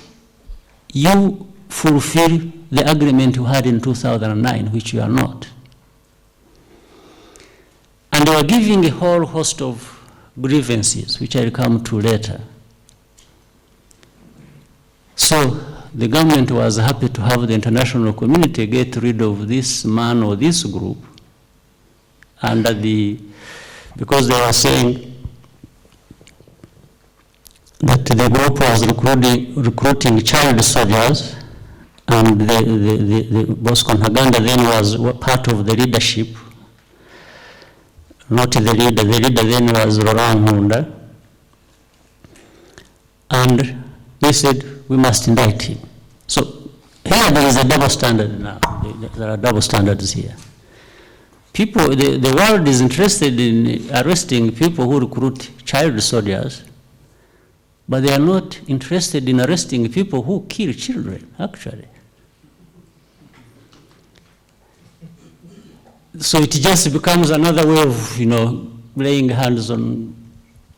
you fulfill the agreement you had in 2009, which you are not. And they were giving a whole host of grievances, which I'll come to later. So the government was happy to have the international community get rid of this man or this group, and because they were saying that the group was recruiting child soldiers, and the Bosco Ntaganda then was part of the leadership, not the leader. The leader then was Laurent Nkunda. And they said, we must indict him. So here there is a double standard now. There are double standards here. People, the world is interested in arresting people who recruit child soldiers, but they are not interested in arresting people who kill children, actually. So it just becomes another way of, laying hands on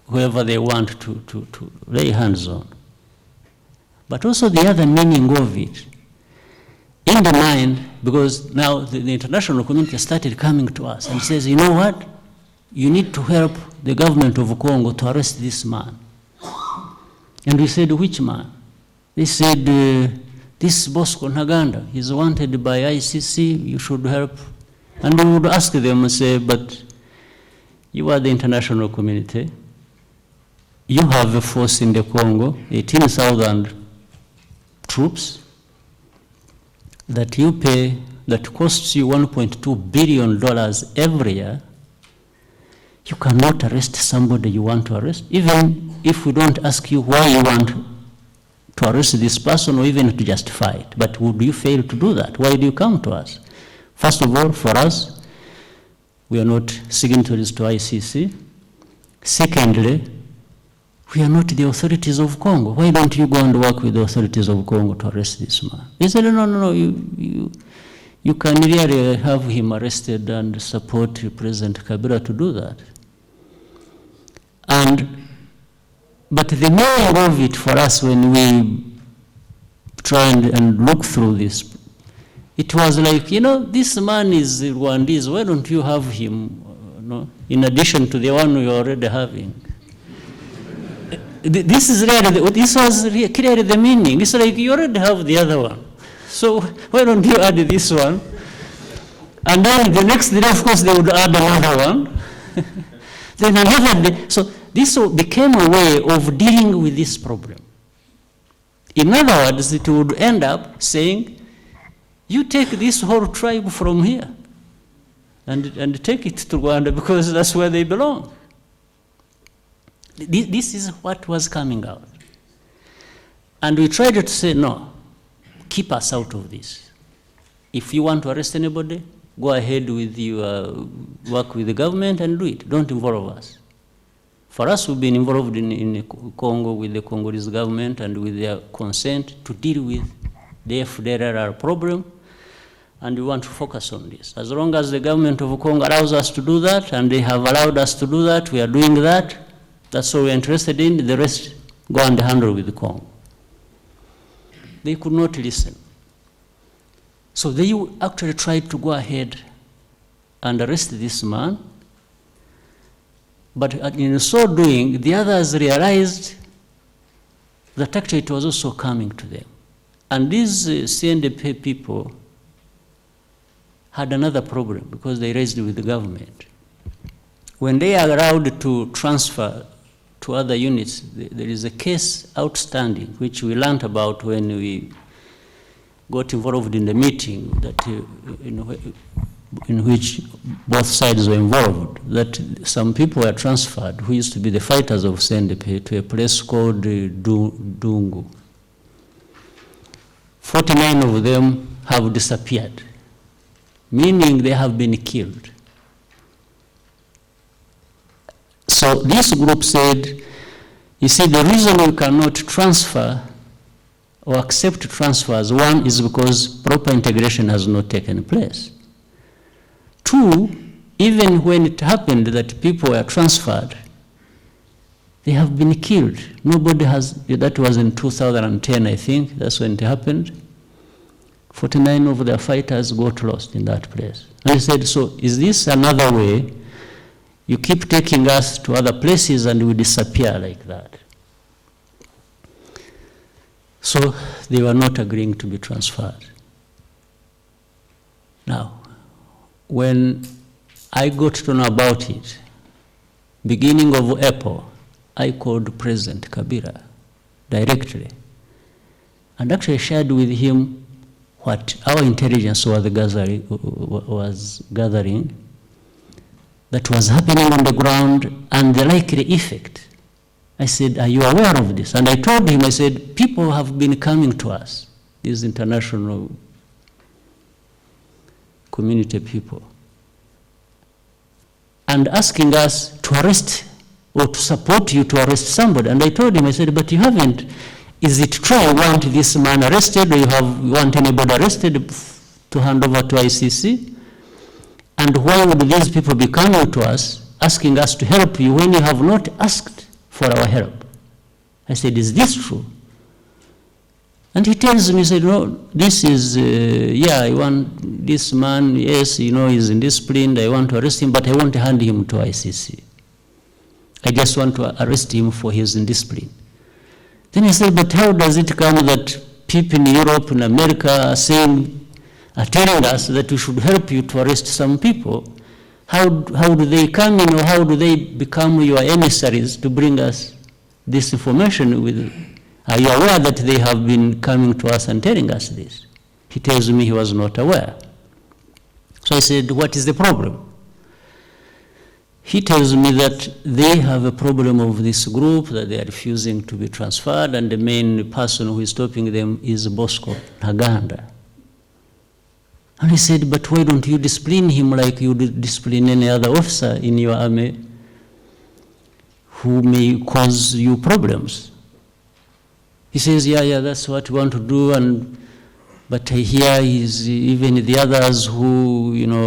whoever they want to lay hands on. But also the other meaning of it, in the mind, because now the international community started coming to us and says, you know what, you need to help the government of Congo to arrest this man. And we said, which man? They said, this Bosco Ntaganda, he's wanted by ICC, you should help. And we would ask them and say, but you are the international community. You have a force in the Congo, 18,000 troops that you pay, that costs you $1.2 billion every year. You cannot arrest somebody you want to arrest, even if we don't ask you why you want to arrest this person or even to justify it. But would you fail to do that? Why do you come to us? First of all, for us, we are not signatories to ICC. Secondly, we are not the authorities of Congo. Why don't you go and work with the authorities of Congo to arrest this man? They said, no, you can really have him arrested and support President Kabila to do that. But the meaning of it for us when we try and look through this, it was like, this man is Rwandese, why don't you have him, in addition to the one you're already having? This was clearly the meaning. It's like you already have the other one. So why don't you add this one? And then the next day, of course, they would add another one. Then another day. So this became a way of dealing with this problem. In other words, it would end up saying, You take this whole tribe from here and take it to Rwanda because that's where they belong. This is what was coming out. And we tried to say, no, keep us out of this. If you want to arrest anybody, go ahead with your work with the government and do it. Don't involve us. For us, we've been involved in Congo with the Congolese government and with their consent to deal with the FDLR problem, and we want to focus on this. As long as the government of Congo allows us to do that, and they have allowed us to do that, we are doing that. That's what we're interested in. The rest, go and handle with the Congo. They could not listen. So they actually tried to go ahead and arrest this man. But in so doing, the others realized that actually it was also coming to them. And these CNDP people had another problem because they raised it with the government. When they are allowed to transfer to other units, there is a case outstanding, which we learned about when we got involved in the meeting that, in which both sides were involved, that some people were transferred who used to be the fighters of CNDP to a place called Dungu. 49 of them have disappeared, meaning they have been killed. So this group said, you see, the reason we cannot transfer or accept transfers, one is because proper integration has not taken place. Two, even when it happened that people were transferred, they have been killed. Nobody has, that was in 2010, I think, that's when it happened. 49 of their fighters got lost in that place. And I said, so is this another way? You keep taking us to other places and we disappear like that. So they were not agreeing to be transferred. Now, when I got to know about it, beginning of April, I called President Kabila directly and actually shared with him what our intelligence was gathering, that was happening on the ground and the likely effect. I said, are you aware of this? And I told him, I said, people have been coming to us, these international community people, and asking us to arrest or to support you to arrest somebody. And I told him, I said, but you haven't. Is it true you want this man arrested, or you want anybody arrested to hand over to ICC? And why would these people be coming to us, asking us to help you when you have not asked for our help? I said, is this true? And he tells me, he said, no, this is, I want this man, yes, he's indisciplined, I want to arrest him, but I won't hand him to ICC. I just want to arrest him for his indiscipline. Then he said, but how does it come that people in Europe and America are telling us that we should help you to arrest some people? How do they come in, or how do they become your emissaries to bring us this information? Are you aware that they have been coming to us and telling us this? He tells me he was not aware. So I said, what is the problem? He tells me that they have a problem of this group, that they are refusing to be transferred, and the main person who is stopping them is Bosco Ntaganda. And he said, but why don't you discipline him like you discipline any other officer in your army who may cause you problems? He says, yeah, that's what we want to do, but here is even the others who,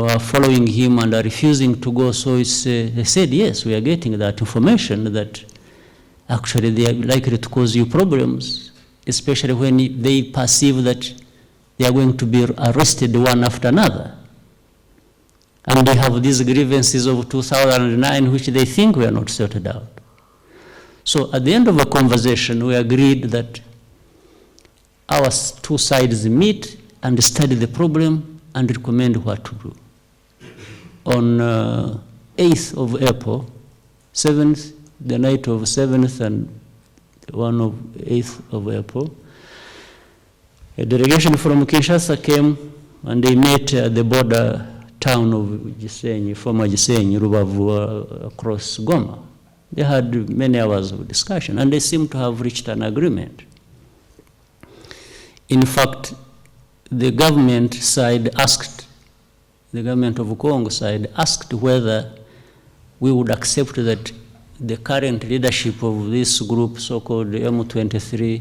are following him and are refusing to go. So they said, yes, we are getting that information that actually they are likely to cause you problems, especially when they perceive that they are going to be arrested one after another. And they have these grievances of 2009, which they think were not sorted out. So at the end of the conversation, we agreed that our two sides meet and study the problem and recommend what to do. On 8th of April, 7th, the night of 7th and 8th of April, a delegation from Kinshasa came and they met at the border town of Gisenyi, former Gisenyi, Rubavu, across Goma. They had many hours of discussion, and they seemed to have reached an agreement. In fact, the government side asked, the government of Congo side asked whether we would accept that the current leadership of this group, so-called M23,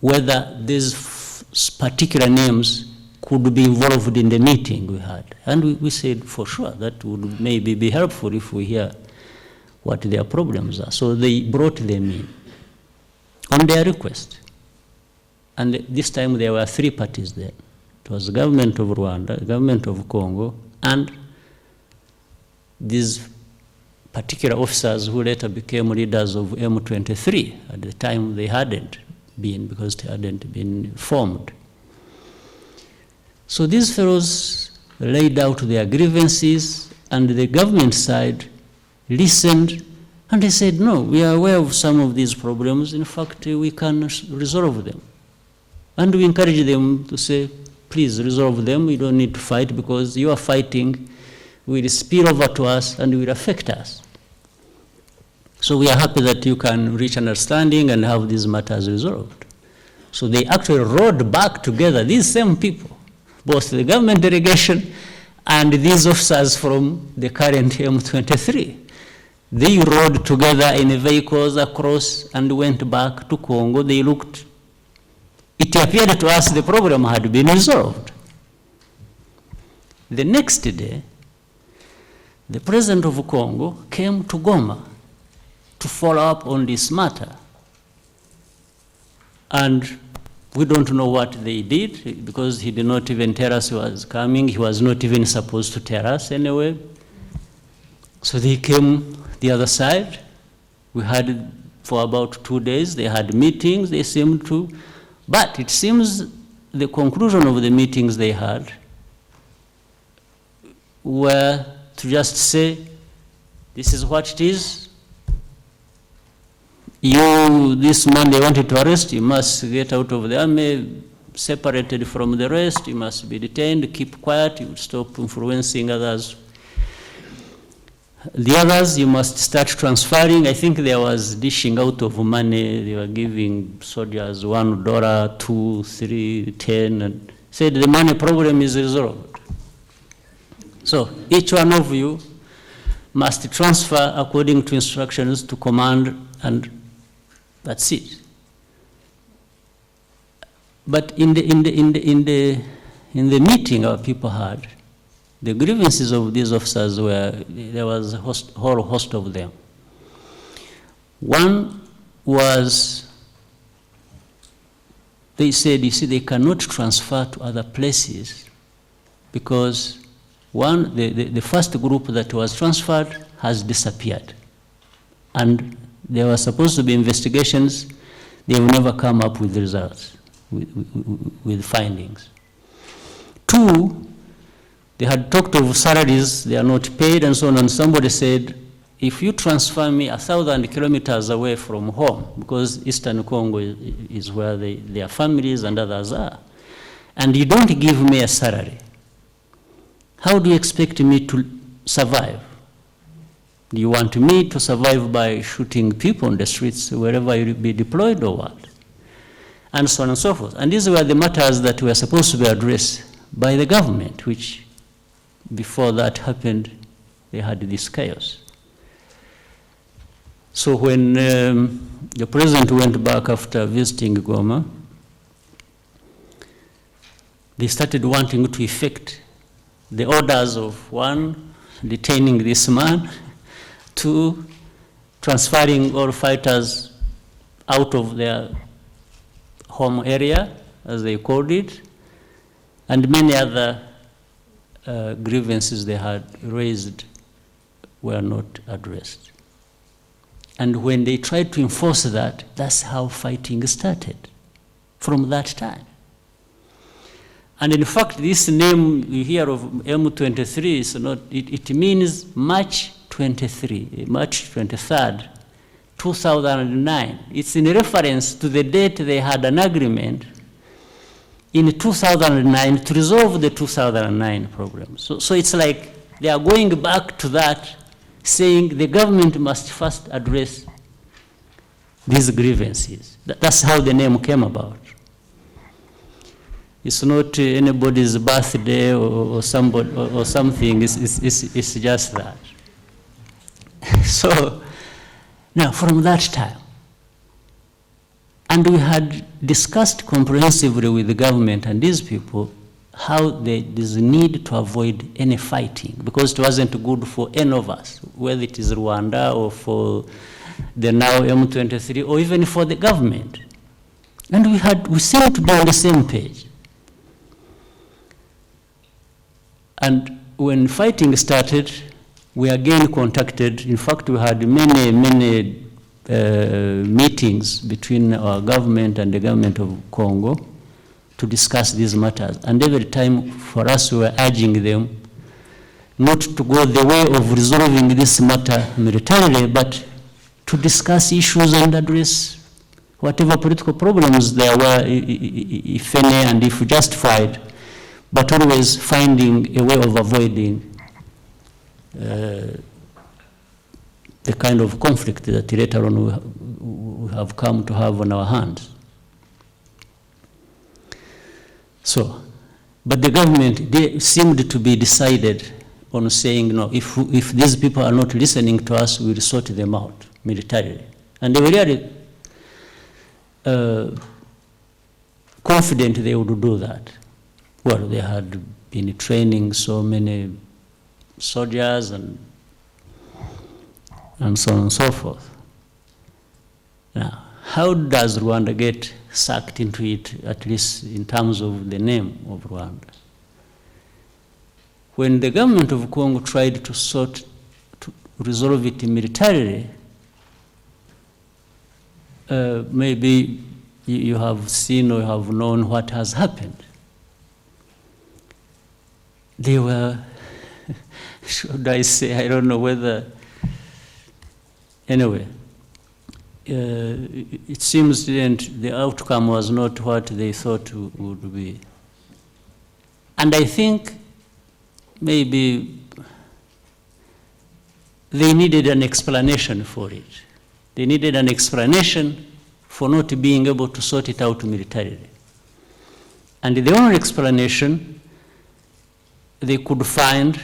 whether these particular names could be involved in the meeting we had. And we said, for sure, that would maybe be helpful if we hear what their problems are. So they brought them in on their request. And this time there were 3 parties there. It was the government of Rwanda, the government of Congo, and these particular officers who later became leaders of M23. At the time they hadn't been, because they hadn't been formed. So these fellows laid out their grievances, and the government side listened, and they said, no, we are aware of some of these problems. In fact, we can resolve them. And we encourage them to say, please resolve them. We don't need to fight, because you are fighting will spill over to us and will affect us. So we are happy that you can reach understanding and have these matters resolved. So they actually rode back together, these same people, both the government delegation and these officers from the current M23. They rode together in vehicles across and went back to Congo. They looked. It appeared to us the problem had been resolved. The next day, the president of Congo came to Goma to follow up on this matter. And we don't know what they did, because he did not even tell us he was coming. He was not even supposed to tell us anyway. So they came the other side. We had, for about 2 days, they had meetings, they seemed to, but it seems the conclusion of the meetings they had were to just say, this is what it is. You, this man they wanted to arrest, you must get out of the army, separated from the rest, you must be detained, keep quiet, you stop influencing others. The others, you must start transferring. I think there was dishing out of money. They were giving soldiers $1, $2, $3, $10, and said the money problem is resolved. So each one of you must transfer according to instructions to command, and that's it. But in the meeting our people had, the grievances of these officers were, there was a whole host of them. One was, they said, you see, they cannot transfer to other places because one, the first group that was transferred has disappeared. And there were supposed to be investigations. They have never come up with results, with findings. Two, they had talked of salaries, they are not paid and so on, and somebody said, if you transfer me 1,000 kilometers away from home, because Eastern Congo is where their families and others are, and you don't give me a salary, how do you expect me to survive? Do you want me to survive by shooting people on the streets wherever you be deployed or what? And so on and so forth. And these were the matters that were supposed to be addressed by the government, which before that happened, they had this chaos. So when the president went back after visiting Goma, they started wanting to effect the orders of one, detaining this man, two, transferring all fighters out of their home area, as they called it, and many other grievances they had raised were not addressed. And when they tried to enforce that, that's how fighting started, from that time. And in fact, this name you hear of M23 is not, it means March 23, March 23rd, 2009. It's in reference to the date they had an agreement in 2009 to resolve the 2009 problem. So it's like they are going back to that, saying the government must first address these grievances. That's how the name came about. It's not anybody's birthday or somebody or something. It's just that. So now from that time, and we had discussed comprehensively with the government and these people how there's a need to avoid any fighting, because it wasn't good for any of us, whether it is Rwanda or for the now M23 or even for the government. And we seemed to be on the same page. And when fighting started, we again contacted, in fact, we had many meetings between our government and the government of Congo to discuss these matters. And every time for us, we were urging them not to go the way of resolving this matter militarily, but to discuss issues and address whatever political problems there were, if any, and if justified, but always finding a way of avoiding the kind of conflict that later on we have come to have on our hands. So, but the government, they seemed to be decided on saying, no, if these people are not listening to us, we'll sort them out militarily. And they were really confident they would do that. Well, they had been training so many soldiers and so on and so forth. Now, how does Rwanda get sucked into it, at least in terms of the name of Rwanda? When the government of Congo tried to resolve it militarily, maybe you have seen or have known what has happened. They were, should I say, I don't know whether, anyway, it seems the outcome was not what they thought would be. And I think maybe they needed an explanation for it. They needed an explanation for not being able to sort it out militarily. And the only explanation they could find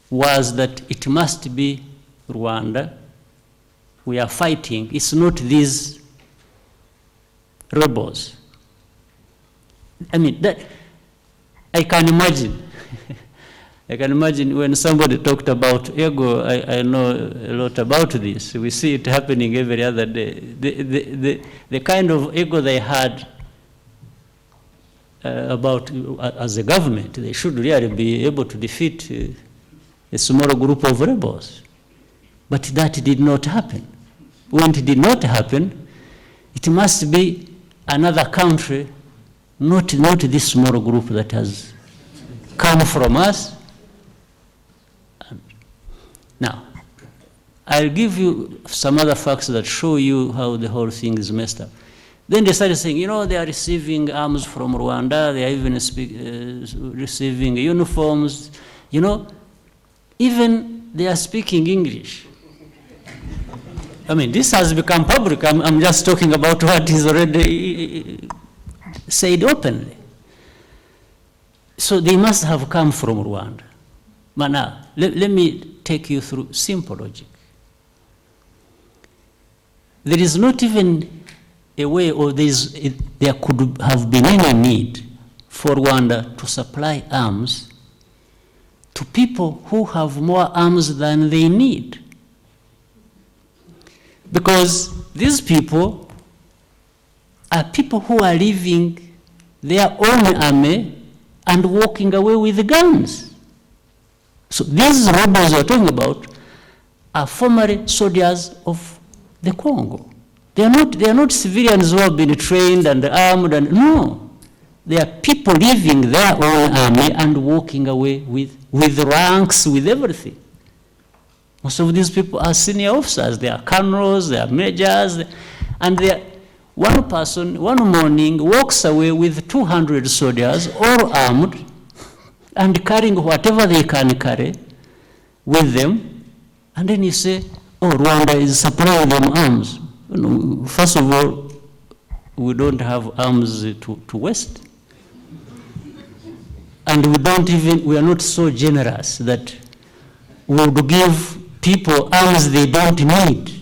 was that it must be Rwanda. We are fighting. It's not these rebels. I mean, that I can imagine. I can imagine when somebody talked about ego, I know a lot about this. We see it happening every other day. The kind of ego they had about, as a government, they should really be able to defeat a small group of rebels. But that did not happen. When it did not happen, it must be another country, not this small group that has come from us. Now, I'll give you some other facts that show you how the whole thing is messed up. Then they started saying, they are receiving arms from Rwanda, they are even receiving uniforms, even they are speaking English. I mean, this has become public. I'm just talking about what is already said openly. So they must have come from Rwanda. But now, let me take you through simple logic. There is not even a way, or there could have been any need for Rwanda to supply arms to people who have more arms than they need. Because these people are people who are leaving their own army and walking away with the guns. So these rebels we're talking about are former soldiers of the Congo. They are not civilians who have been trained and armed, no. They are people leaving their own army and walking away with ranks, with everything. Most of these people are senior officers. They are colonels, they are majors, and one person, one morning, walks away with 200 soldiers, all armed, and carrying whatever they can carry with them, and then you say, oh, Rwanda is supplying them arms. You know, first of all, we don't have arms to waste. And we are not so generous that we would give people arms they don't need.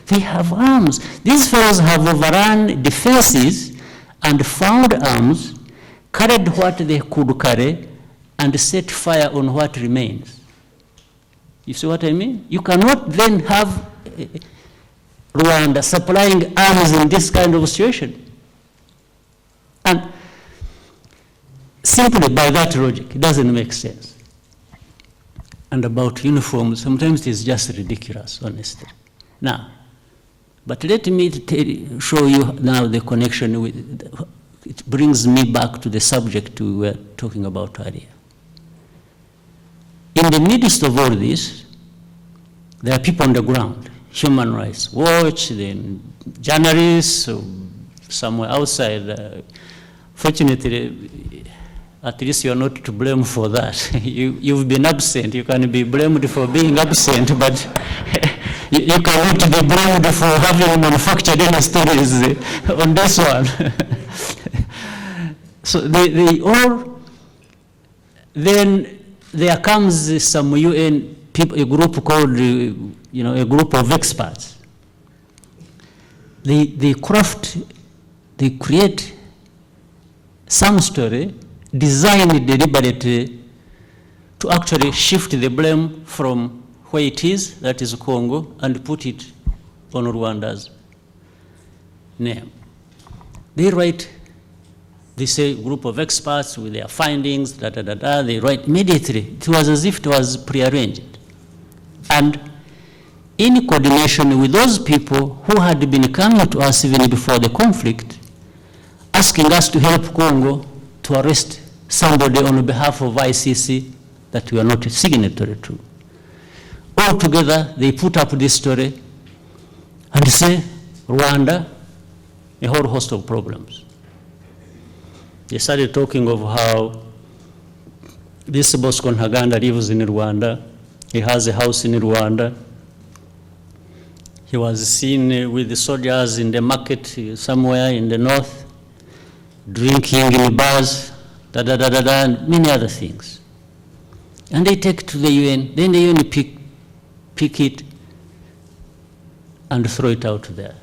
They have arms. These fellows have overrun defenses and found arms, carried what they could carry, and set fire on what remains. You see what I mean? You cannot then have Rwanda supplying arms in this kind of situation. And simply by that logic, it doesn't make sense. And about uniforms, sometimes it is just ridiculous, honestly. Now, but let me show you now the connection with, it brings me back to the subject we were talking about earlier. In the midst of all this, there are people on the ground, Human Rights Watch, then journalists, somewhere outside. Fortunately, at least you're not to blame for that. You've been absent. You can be blamed for being absent, but you cannot be blamed for having manufactured any stories on this one. So they all, then there comes some UN people, a group called, a group of experts. They create some story designed deliberately to actually shift the blame from where it is, that is Congo, and put it on Rwanda's name. They say group of experts with their findings, they write immediately. It was as if it was prearranged. And in coordination with those people who had been coming to us even before the conflict, asking us to help Congo to arrest somebody on behalf of ICC that we are not a signatory to. All together, they put up this story and say, Rwanda, a whole host of problems. They started talking of how this Bosco Ntaganda lives in Rwanda. He has a house in Rwanda. He was seen with the soldiers in the market somewhere in the north, drinking in bars, and many other things. And they take it to the UN, then the UN pick it and throw it out there.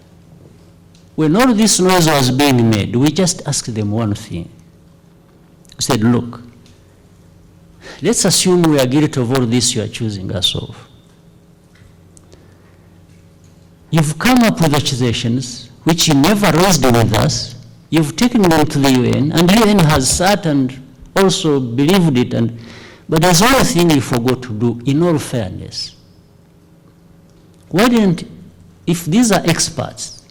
When all this noise was being made, we just asked them one thing. We said, look, let's assume we are guilty of all this you are accusing us of. You've come up with accusations which you never raised with us. You've taken them to the UN, and the UN has sat and also believed it. But there's one thing you forgot to do, in all fairness. Why didn't, if these are experts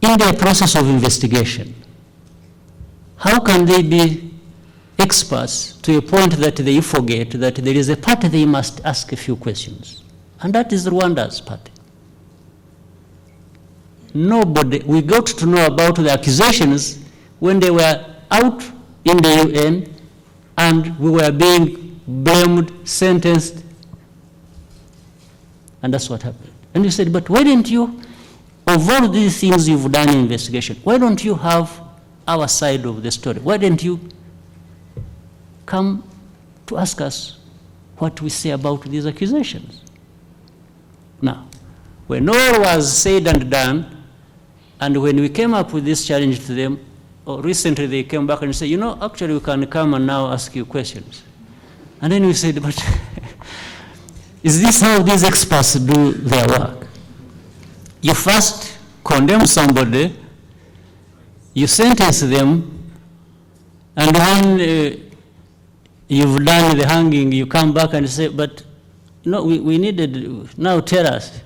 in the process of investigation, how can they be experts to a point that they forget that there is a party they must ask a few questions? And that is Rwanda's party. Nobody, we got to know about the accusations when they were out in the UN and we were being blamed, sentenced, and that's what happened. And you said, but why didn't you, of all these things you've done in investigation, why don't you have our side of the story? Why didn't you come to ask us what we say about these accusations? Now, when all was said and done, and when we came up with this challenge to them, recently they came back and said, actually we can come and now ask you questions. And then we said, but is this how these experts do their work? You first condemn somebody, you sentence them, and when you've done the hanging, you come back and say, but no, we needed, now tell us.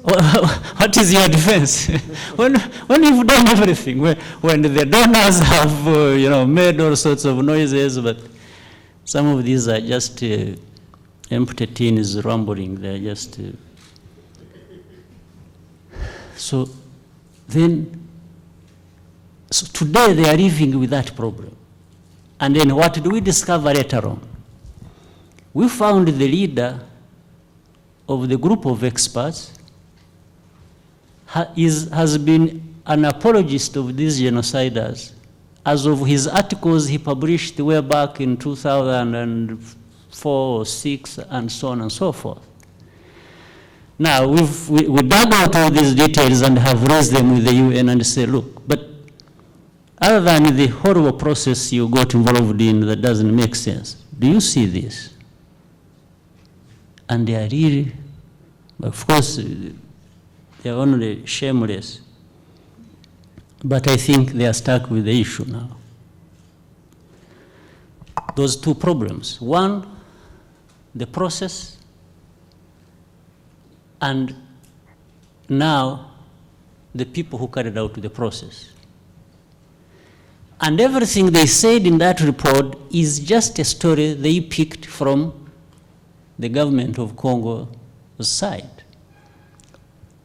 What is your defense? when you've done everything, when the donors have made all sorts of noises, but some of these are just empty tins rumbling. They're just So then, so today they are living with that problem. And then what do we discover later on? We found the leader of the group of experts has been an apologist of these genociders as of his articles he published way back in 2004 or 6 and so on and so forth. Now, we dug out all these details and have raised them with the UN and say, look, but other than the horrible process you got involved in that doesn't make sense, do you see this? And they are really, of course, they are only shameless. But I think they are stuck with the issue now. Those two problems. One, the process, and now the people who carried out the process. And everything they said in that report is just a story they picked from the government of Congo's side,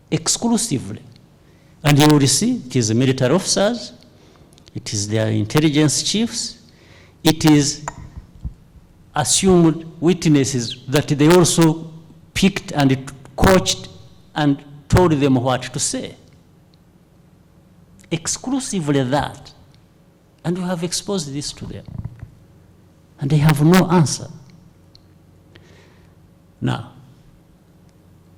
exclusively. And you will see it is the military officers, it is their intelligence chiefs, it is assumed witnesses that they also picked and coached and told them what to say. Exclusively that. And we have exposed this to them. And they have no answer. Now,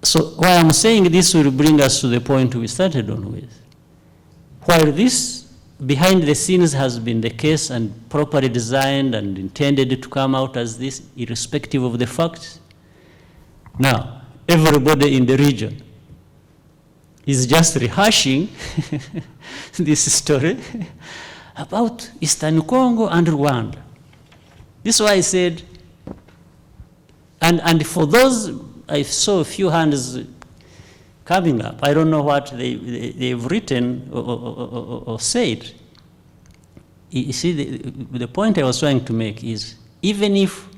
so why I'm saying this will bring us to the point we started on with. While this behind the scenes has been the case and properly designed and intended to come out as this, irrespective of the facts, now everybody in the region is just rehashing this story about Eastern Congo and Rwanda. This is why I said, and for those, I saw a few hands coming up. I don't know what they've written or said. You see, the point I was trying to make is, even if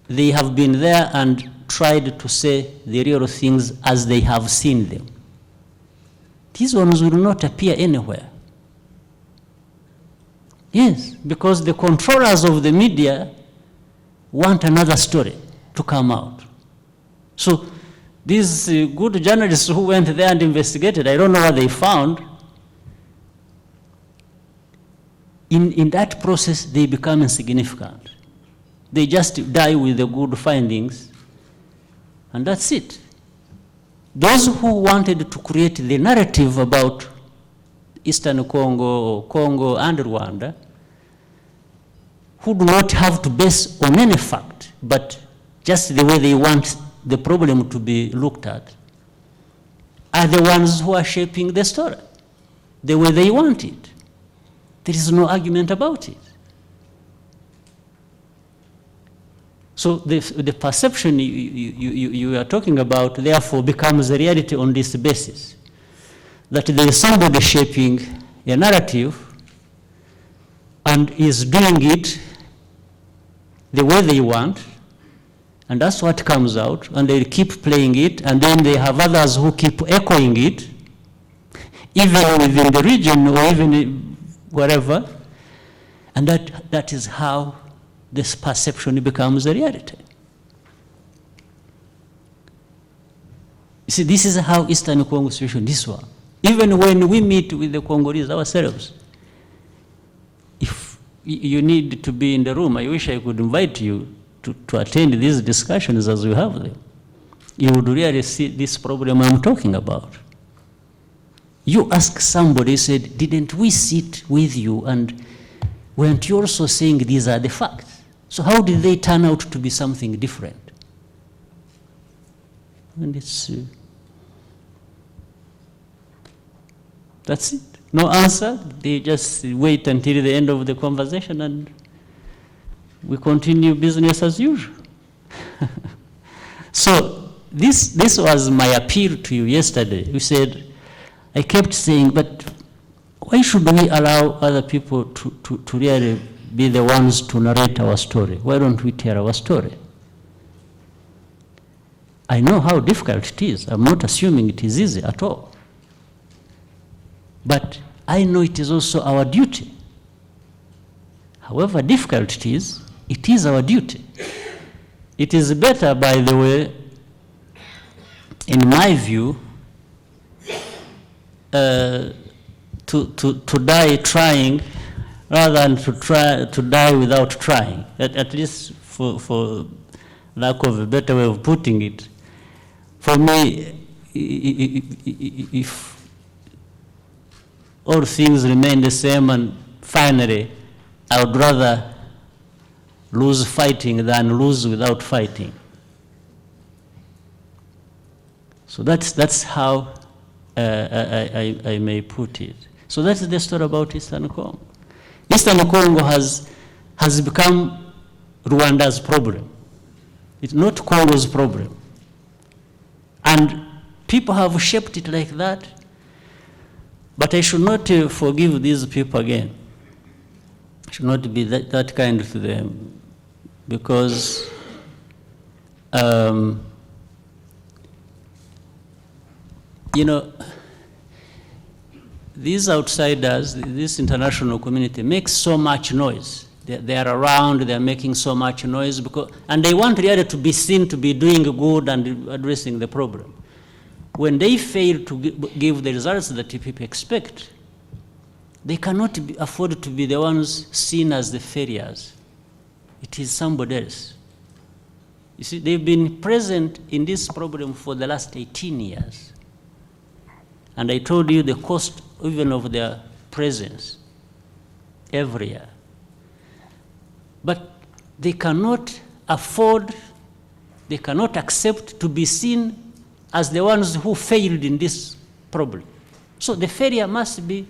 they have been there and tried to say the real things as they have seen them, these ones will not appear anywhere. Yes, because the controllers of the media want another story to come out. So these good journalists who went there and investigated, I don't know what they found. In that process, they become insignificant. They just die with the good findings, and that's it. Those who wanted to create the narrative about Eastern Congo or Congo and Rwanda, who do not have to base on any fact, but just the way they want the problem to be looked at, are the ones who are shaping the story the way they want it. There is no argument about it. So the perception you are talking about, therefore, becomes a reality on this basis, that there is somebody shaping a narrative and is doing it the way they want, and that's what comes out, and they keep playing it, and then they have others who keep echoing it, even within the region or even wherever, and that is how this perception becomes a reality. You see, this is how Eastern Congo situation, this one. Even when we meet with the Congolese ourselves, if you need to be in the room, I wish I could invite you to attend these discussions as we have them. You would really see this problem I'm talking about. You ask somebody, said, didn't we sit with you, and weren't you also saying these are the facts? So how did they turn out to be something different? And it's, that's it. No answer. They just wait until the end of the conversation and we continue business as usual. So this was my appeal to you yesterday. You said, I kept saying, but why should we allow other people to really be the ones to narrate our story? Why don't we tell our story? I know how difficult it is. I'm not assuming it is easy at all. But I know it is also our duty. However difficult it is our duty. It is better, by the way, in my view, to die trying rather than to die without trying. At least for lack of a better way of putting it. For me, if all things remain the same and finally I would rather lose fighting than lose without fighting. So that's how I may put it. So that's the story about Eastern Congo. Eastern Congo has become Rwanda's problem. It's not Congo's problem. And people have shaped it like that. But I should not forgive these people again. I should not be that kind to them. Because you know, these outsiders, this international community makes so much noise. They are around, they are making so much noise, and they want really to be seen to be doing good and addressing the problem. When they fail to give the results that people expect, they cannot afford to be the ones seen as the failures. It is somebody else. You see, they've been present in this problem for the last 18 years. And I told you the cost even of their presence every year. But they cannot afford, they cannot accept to be seen as the ones who failed in this problem. So the failure must be,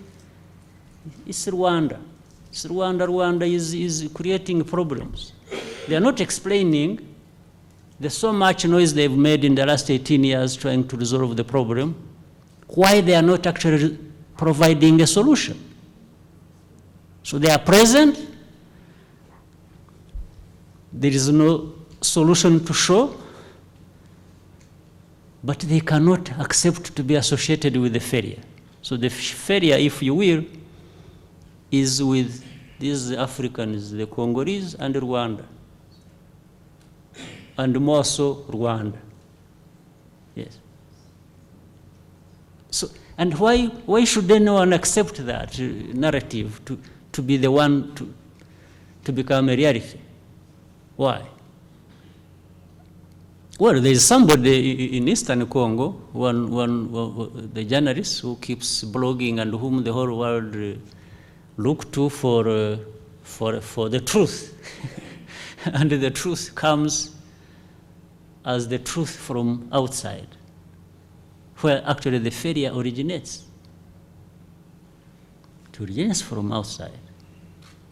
it's Rwanda. It's Rwanda. Rwanda is creating problems. They are not explaining there's so much noise they've made in the last 18 years trying to resolve the problem, why they are not actually providing a solution. So they are present, there is no solution to show, but they cannot accept to be associated with the failure. So the failure, if you will, is with these Africans, the Congolese and Rwanda, and more so Rwanda. Yes. So, and why should anyone accept that narrative to be the one to become a reality? Why? Well, there is somebody in Eastern Congo, the journalist who keeps blogging and whom the whole world look to for the truth. And the truth comes as the truth from outside, where actually the failure originates. It originates from outside.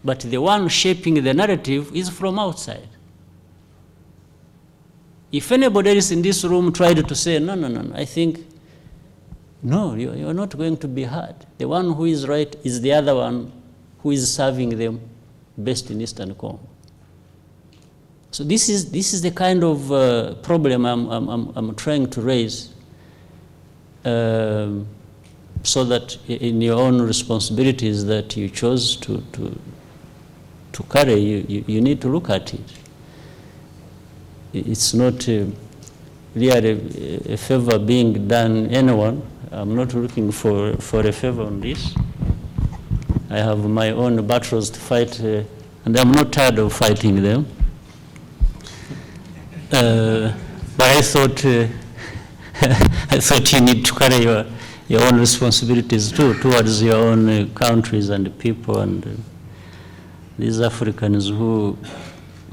But the one shaping the narrative is from outside. If anybody else in this room tried to say, no, I think, no, you're not going to be heard. The one who is right is the other one who is serving them best in Eastern Congo. So this is the kind of problem I'm trying to raise, so that in your own responsibilities that you chose to carry, you need to look at it. It's not really a favor being done anyone. I'm not looking for a favor on this. I have my own battles to fight, and I'm not tired of fighting them. But I thought you need to carry your own responsibilities too towards your own countries and people and these Africans who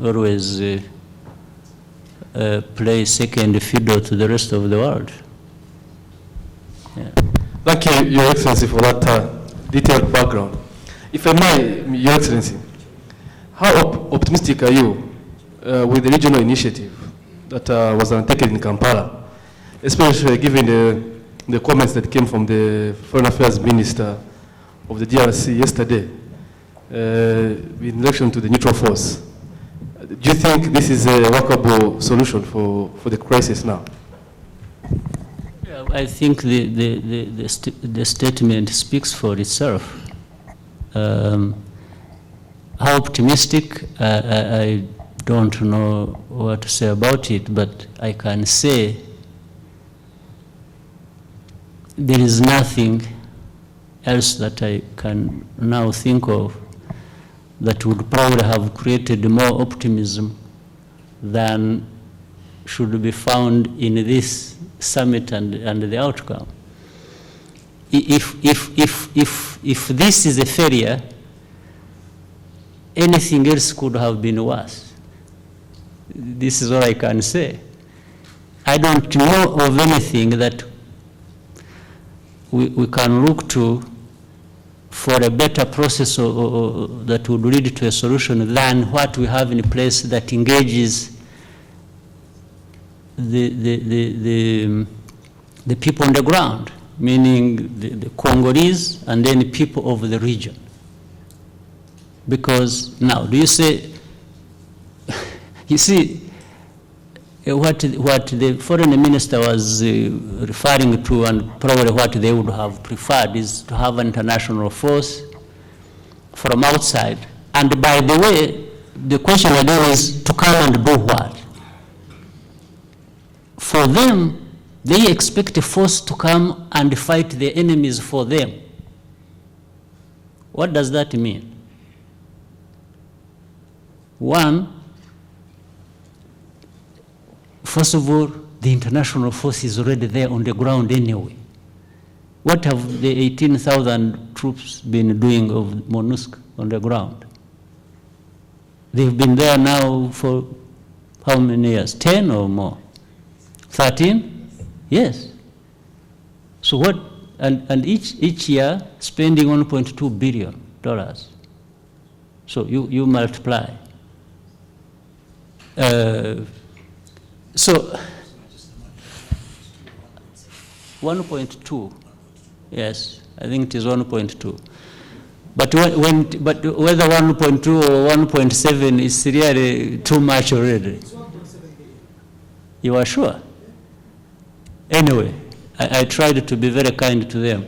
always play second fiddle to the rest of the world. Yeah. Thank you, Your Excellency, for that detailed background. If I may, Your Excellency, how optimistic are you with the regional initiative that was undertaken in Kampala, especially given the comments that came from the Foreign Affairs Minister of the DRC yesterday in relation to the neutral force? Do you think this is a workable solution for the crisis now? I think the statement speaks for itself. How optimistic, I don't know what to say about it, but I can say there is nothing else that I can now think of that would probably have created more optimism than should be found in this summit and the outcome. If this is a failure, anything else could have been worse. This is all I can say. I don't know of anything that we can look to for a better process or that would lead to a solution than what we have in place that engages the people on the ground, meaning the Congolese and then people of the region. Because now, do you say, you see, what the foreign minister was referring to, and probably what they would have preferred, is to have an international force from outside. And by the way, the question again is to come and do what? For them, they expect a force to come and fight their enemies for them. What does that mean? One, first of all, the international force is already there on the ground anyway. What have the 18,000 troops been doing of MONUSCO on the ground? They've been there now for how many years? 10 or more? 13? Yes. So what, and each year spending $1.2 billion. So you multiply. So 1.2, yes, I think it is 1.2. But whether 1.2 or 1.7 is really too much already. You are sure? Anyway, I tried to be very kind to them.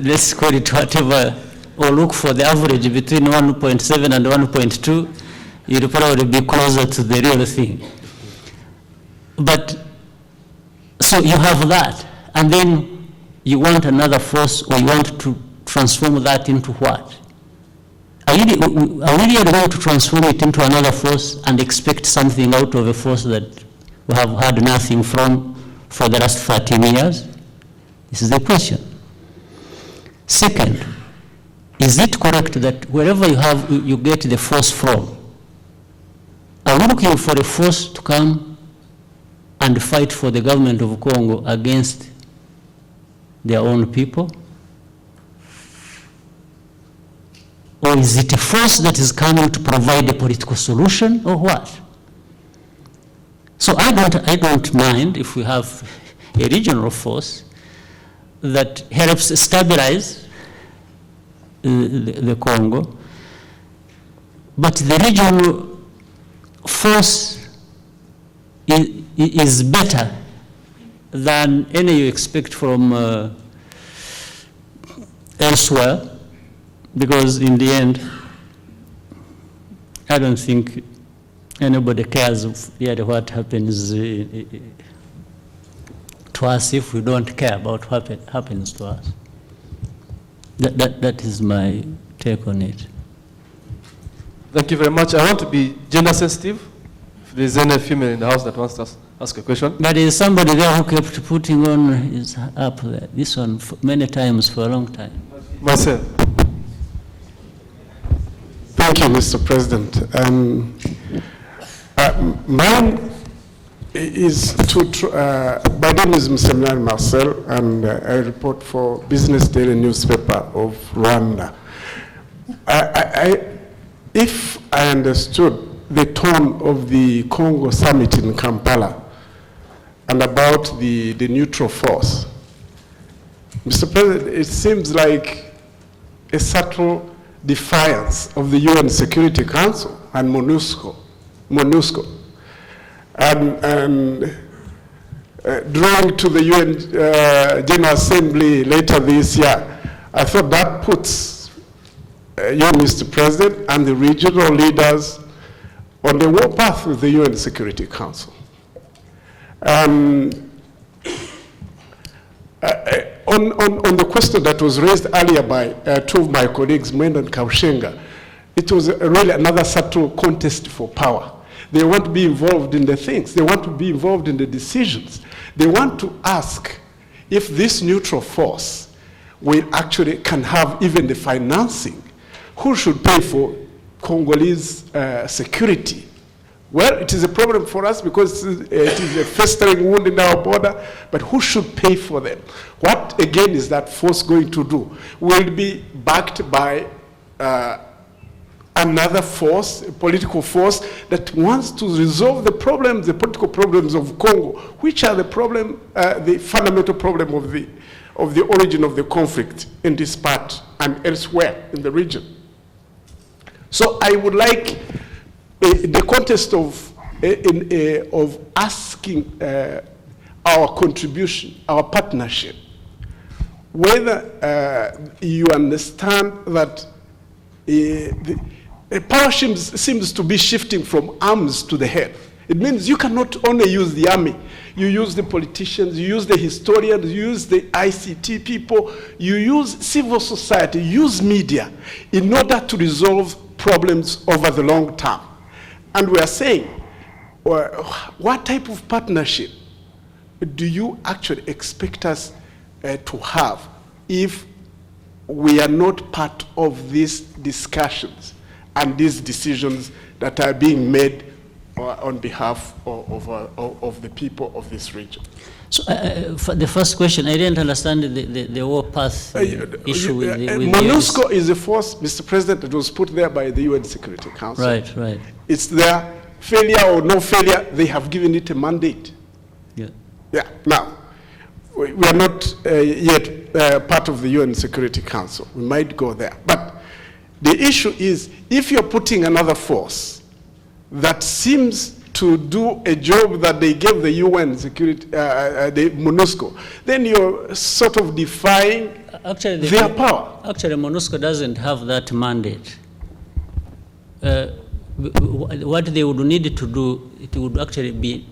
Let's call it whatever, or look for the average between 1.7 and 1.2. You'll probably be closer to the real thing. But, so you have that, and then you want another force, or you want to transform that into what? Are we really going to transform it into another force and expect something out of a force that we have had nothing from for the last 13 years? This is the question. Second, is it correct that wherever you get the force from, are we looking for a force to come and fight for the government of Congo against their own people? Or is it a force that is coming to provide a political solution, or what? So I don't mind if we have a regional force that helps stabilize the Congo, but the regional force is better than any you expect from elsewhere, because in the end, I don't think anybody cares yet what happens to us if we don't care about what happens to us. That is my take on it. Thank you very much. I want to be gender sensitive. If there's any female in the house that wants to ask a question. But there's somebody there who kept putting on his up there, this one many times for a long time. Myself. Thank you, Mr. President. Mine is my name is Mr. Marcel, and I report for Business Daily newspaper of Rwanda. If I understood the tone of the Congo summit in Kampala and about the neutral force, Mr. President, it seems like a subtle defiance of the UN Security Council and MONUSCO. and drawing to the UN General Assembly later this year, I thought that puts you, Mr. President, and the regional leaders on the warpath with the UN Security Council. On the question that was raised earlier by two of my colleagues, Mwenda and Kaushenga, it was really another subtle contest for power. They want to be involved in the things. They want to be involved in the decisions. They want to ask if this neutral force will actually can have even the financing. Who should pay for Congolese security? Well, it is a problem for us because it is a festering wound in our border, but who should pay for them? What, again, is that force going to do? Will it be backed by another force, a political force that wants to resolve the problems, the political problems of Congo, which are the problem, the fundamental problem of the origin of the conflict in this part and elsewhere in the region? So I would like the context of asking our contribution, our partnership, whether you understand that the power seems to be shifting from arms to the head. It means you cannot only use the army, you use the politicians, you use the historians, you use the ICT people, you use civil society, you use media in order to resolve problems over the long term. And we are saying, what type of partnership do you actually expect us to have if we are not part of these discussions and these decisions that are being made on behalf of the people of this region? So for the first question, I didn't understand the warpath issue with MONUSCO is a force, Mr. President, that was put there by the UN Security Council. Right, right. It's their failure or no failure, they have given it a mandate. Yeah. Yeah. Now, we are not yet part of the UN Security Council. We might go there. But the issue is, if you're putting another force that seems to do a job that they gave the UN security, the MONUSCO, then you're sort of defying their power. Actually, MONUSCO doesn't have that mandate. What they would need to do, it would actually be,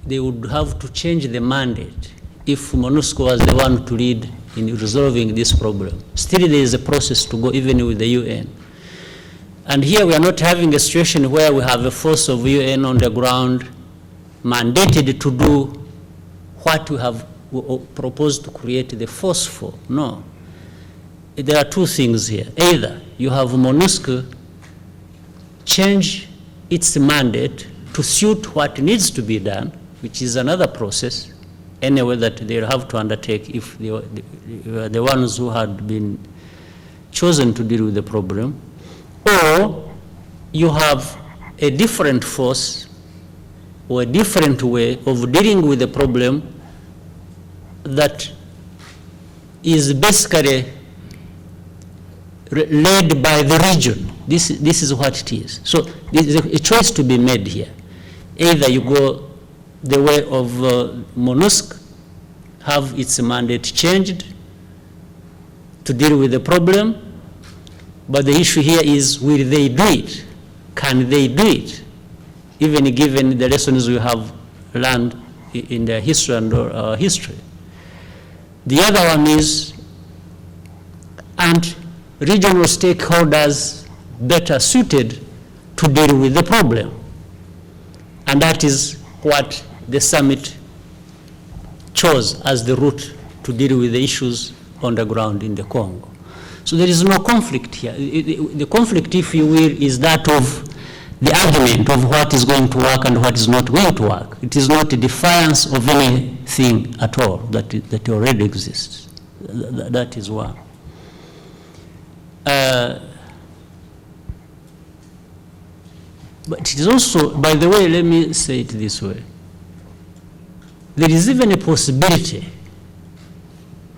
they would have to change the mandate if MONUSCO was the one to lead in resolving this problem. Still, there is a process to go even with the UN. And here we are not having a situation where we have a force of UN on the ground mandated to do what we have proposed to create the force for. No. There are two things here. Either you have MONUSCO change its mandate to suit what needs to be done, which is another process, anyway, that they have to undertake if they were the ones who had been chosen to deal with the problem. Or you have a different force or a different way of dealing with the problem that is basically led by the region. This is what it is. So there's a choice to be made here. Either you go the way of MONUSCO, have its mandate changed to deal with the problem, but the issue here is, will they do it? Can they do it? Even given the lessons we have learned in the history and our history. The other one is, and regional stakeholders better suited to deal with the problem. And that is what the summit chose as the route to deal with the issues on the ground in the Congo. So there is no conflict here. The conflict, if you will, is that of the argument of what is going to work and what is not going to work. It is not a defiance of anything at all that already exists. That is one. But it is also, by the way, let me say it this way. There is even a possibility,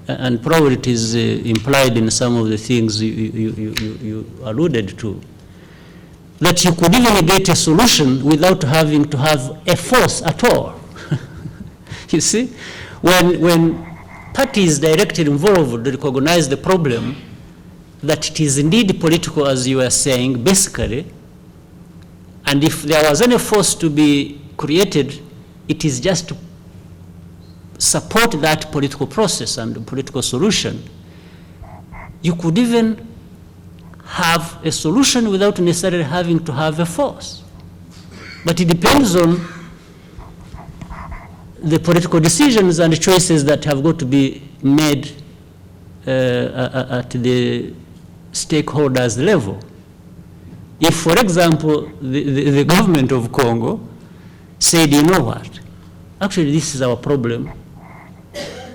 and probably it is implied in some of the things you alluded to, that you could even get a solution without having to have a force at all. You see, when parties directly involved recognize the problem, that it is indeed political, as you are saying, basically, and if there was any force to be created, it is just to support that political process and the political solution. You could even have a solution without necessarily having to have a force. But it depends on the political decisions and choices that have got to be made at the stakeholders level. If, for example, the government of Congo said, you know what, actually this is our problem,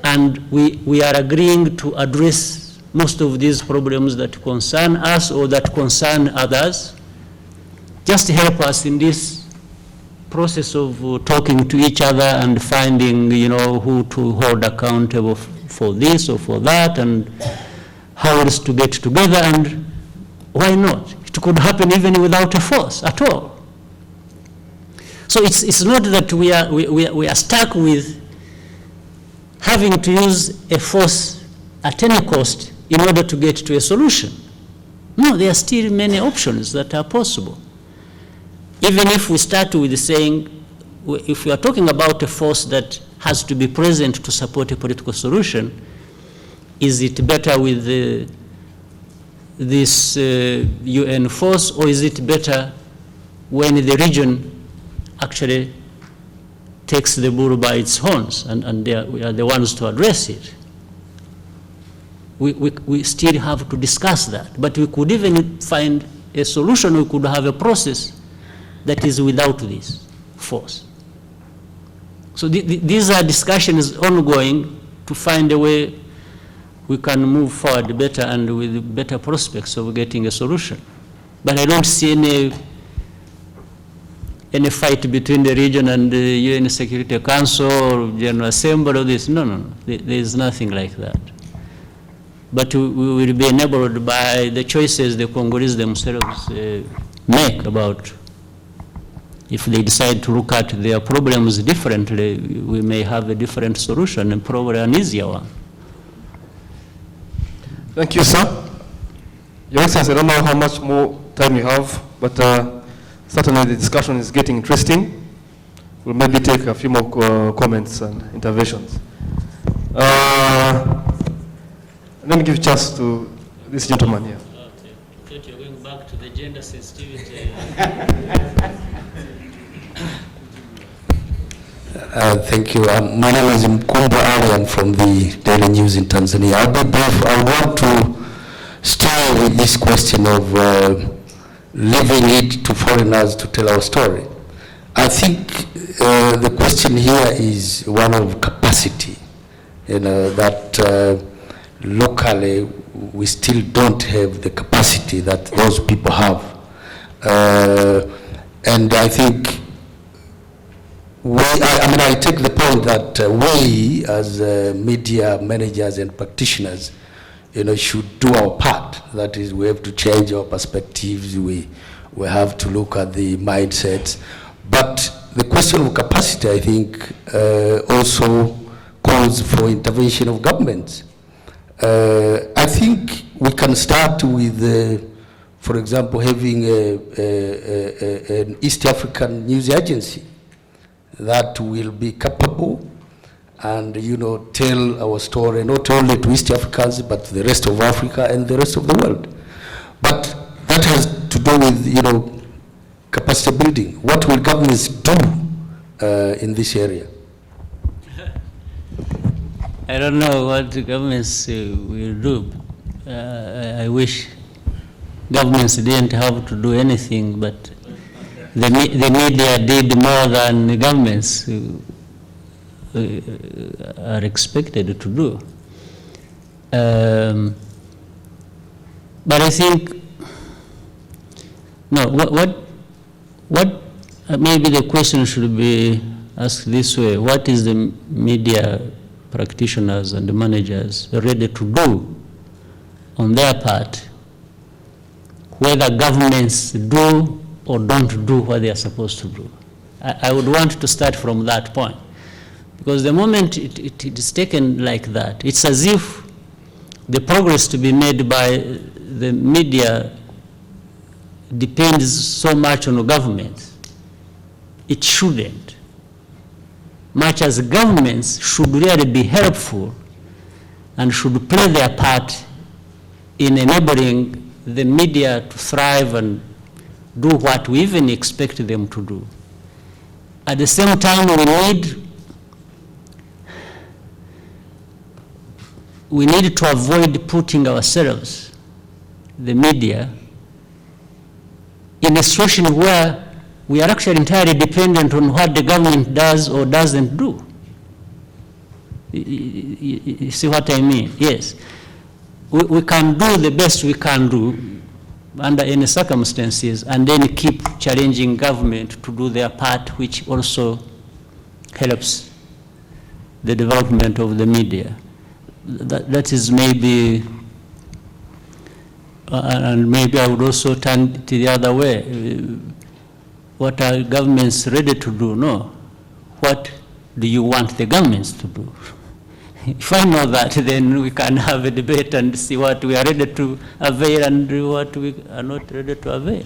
and we are agreeing to address most of these problems that concern us or that concern others, just help us in this process of talking to each other and finding, who to hold accountable for this or for that, and how else to get together, and why not? It could happen even without a force at all. So it's not that we are stuck with having to use a force at any cost in order to get to a solution. No, there are still many options that are possible. Even if we start with saying, if we are talking about a force that has to be present to support a political solution, is it better with this UN force, or is it better when the region actually takes the bull by its horns and we are the ones to address it? We still have to discuss that. But we could even find a solution. We could have a process that is without this force. So these are discussions ongoing to find a way we can move forward better and with better prospects of getting a solution. But I don't see any fight between the region and the UN Security Council or General Assembly or this. No. There is nothing like that. But we will be enabled by the choices the Congolese themselves make about, if they decide to look at their problems differently, we may have a different solution, and probably an easier one. Thank you, sir. Your Excellency, I don't know how much more time you have, but certainly the discussion is getting interesting. We'll maybe take a few more comments and interventions. Let me give a chance to this gentleman here. Okay. You're going back to the gender sensitivity. Thank you. My name is Mkumba Ali. I'm from the Daily News in Tanzania. I'll be brief. I want to start with this question of leaving it to foreigners to tell our story. I think the question here is one of capacity, that locally we still don't have the capacity that those people have. And I think I take the point that we as media managers and practitioners, should do our part. That is, we have to change our perspectives, we have to look at the mindsets. But the question of capacity, I think, also calls for intervention of governments. I think we can start with, for example, having an East African news agency that will be capable and, tell our story, not only to East Africans, but to the rest of Africa and the rest of the world. But that has to do with, capacity building. What will governments do in this area? I don't know what the governments will do. I wish governments didn't have to do anything, but the media did more than the governments are expected to do. But I think, no, what maybe the question should be asked this way: what is the media practitioners and the managers ready to do on their part, whether governments do or don't do what they are supposed to do. I would want to start from that point. Because the moment it is taken like that, it's as if the progress to be made by the media depends so much on the government. It shouldn't. Much as governments should really be helpful and should play their part in enabling the media to thrive and do what we even expect them to do. At the same time, we need to avoid putting ourselves, the media, in a situation where we are actually entirely dependent on what the government does or doesn't do. You see what I mean? Yes. We can do the best we can do under any circumstances, and then keep challenging government to do their part, which also helps the development of the media. That is maybe, and maybe I would also turn to the other way. What are governments ready to do? No. What do you want the governments to do? If I know that, then we can have a debate and see what we are ready to avail and what we are not ready to avail.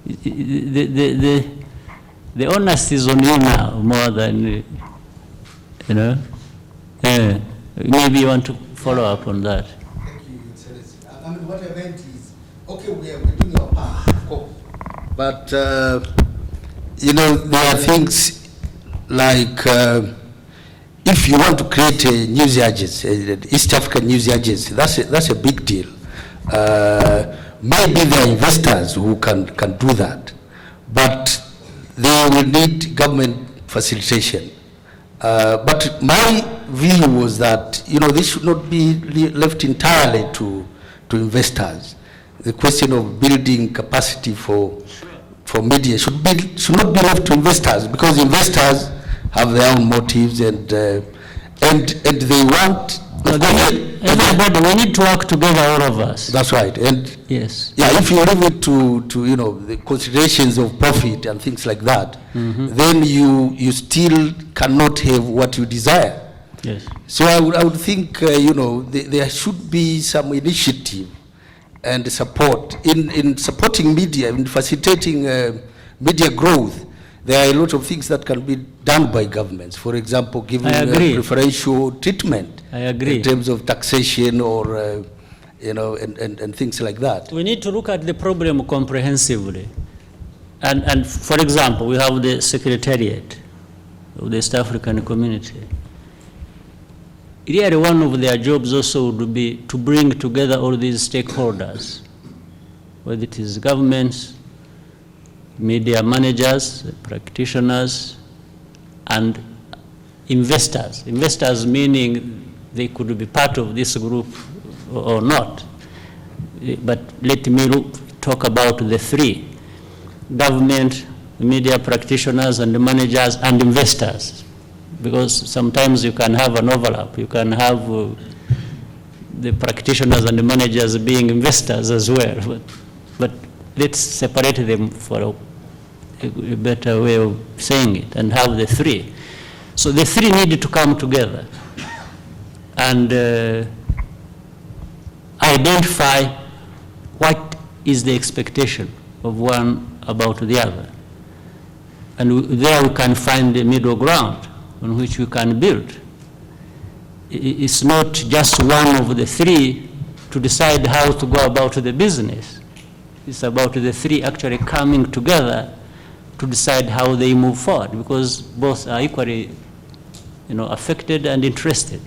The onus is on you now more than, you know. Maybe you want to follow up on that. Thank you, Excellency. I mean, what I meant is, okay, we're doing our part, of course. But, you know, there are things like, if you want to create a news agency, East African news agency, that's a big deal. Maybe there are investors who can do that, but they will need government facilitation. But my view was that, you know, this should not be left entirely to investors. The question of building capacity for media should not be left to investors, because investors have their own motives and they want. Everybody, we need to work together, all of us. That's right. And yes. Yeah, if you leave it to you know, the considerations of profit and things like that, then you still cannot have what you desire. Yes. So I would think you know, there should be some initiative and support in supporting media, in facilitating media growth. There are a lot of things that can be done by governments. For example, giving preferential treatment. I agree. In terms of taxation or, you know, and things like that. We need to look at the problem comprehensively. And for example, we have the Secretariat of the East African Community. Really, one of their jobs also would be to bring together all these stakeholders, whether it is governments, media managers, practitioners, and investors. Investors meaning they could be part of this group or not. But let me talk about the three: government, media practitioners, and the managers, and investors. Because sometimes you can have an overlap. You can have the practitioners and the managers being investors as well. But let's separate them for a better way of saying it, and have the three. So the three need to come together and identify what is the expectation of one about the other. And there we can find the middle ground on which we can build. It's not just one of the three to decide how to go about the business. It's about the three actually coming together to decide how they move forward, because both are equally, you know, affected and interested.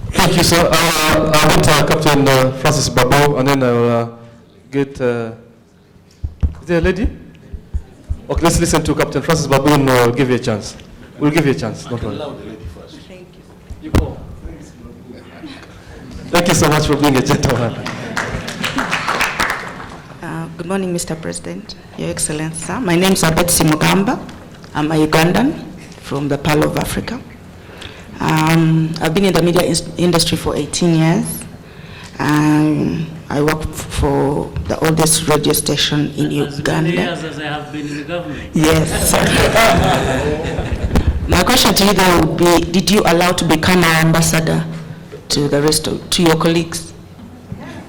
Thank you, sir. I'll get Captain Francis Babo, and then I'll get, is there a lady? Okay, let's listen to Captain Francis Babu and we'll give you a chance. We'll give you a chance. Don't worry. Thank you. You go. Thank you so much for being a gentleman. Good morning, Mr. President, Your Excellency. My name is Abetsi Mugamba. I'm a Ugandan from the Pearl of Africa. I've been in the media industry for 18 years. I work for the oldest radio station in Uganda. As many years as I have been in the government. Yes. My question to you though would be, did you allow to become our ambassador to the rest of, to your colleagues?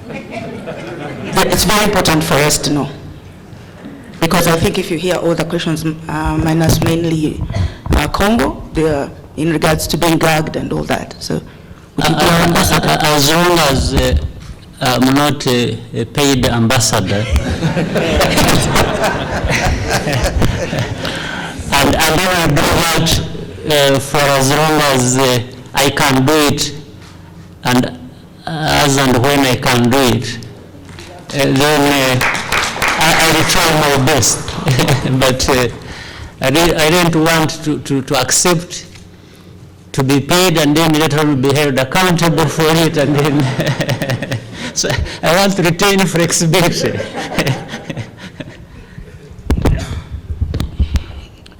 It's very important for us to know. Because I think if you hear all the questions, minus mainly Congo, they are in regards to being gagged and all that. So, would you be our ambassador? As long as I'm not a paid ambassador, and I will do that for as long as I can do it, and as and when I can do it, then I will try my best. But I don't want to accept to be paid and then later will be held accountable for it, and then so I want to retain flexibility.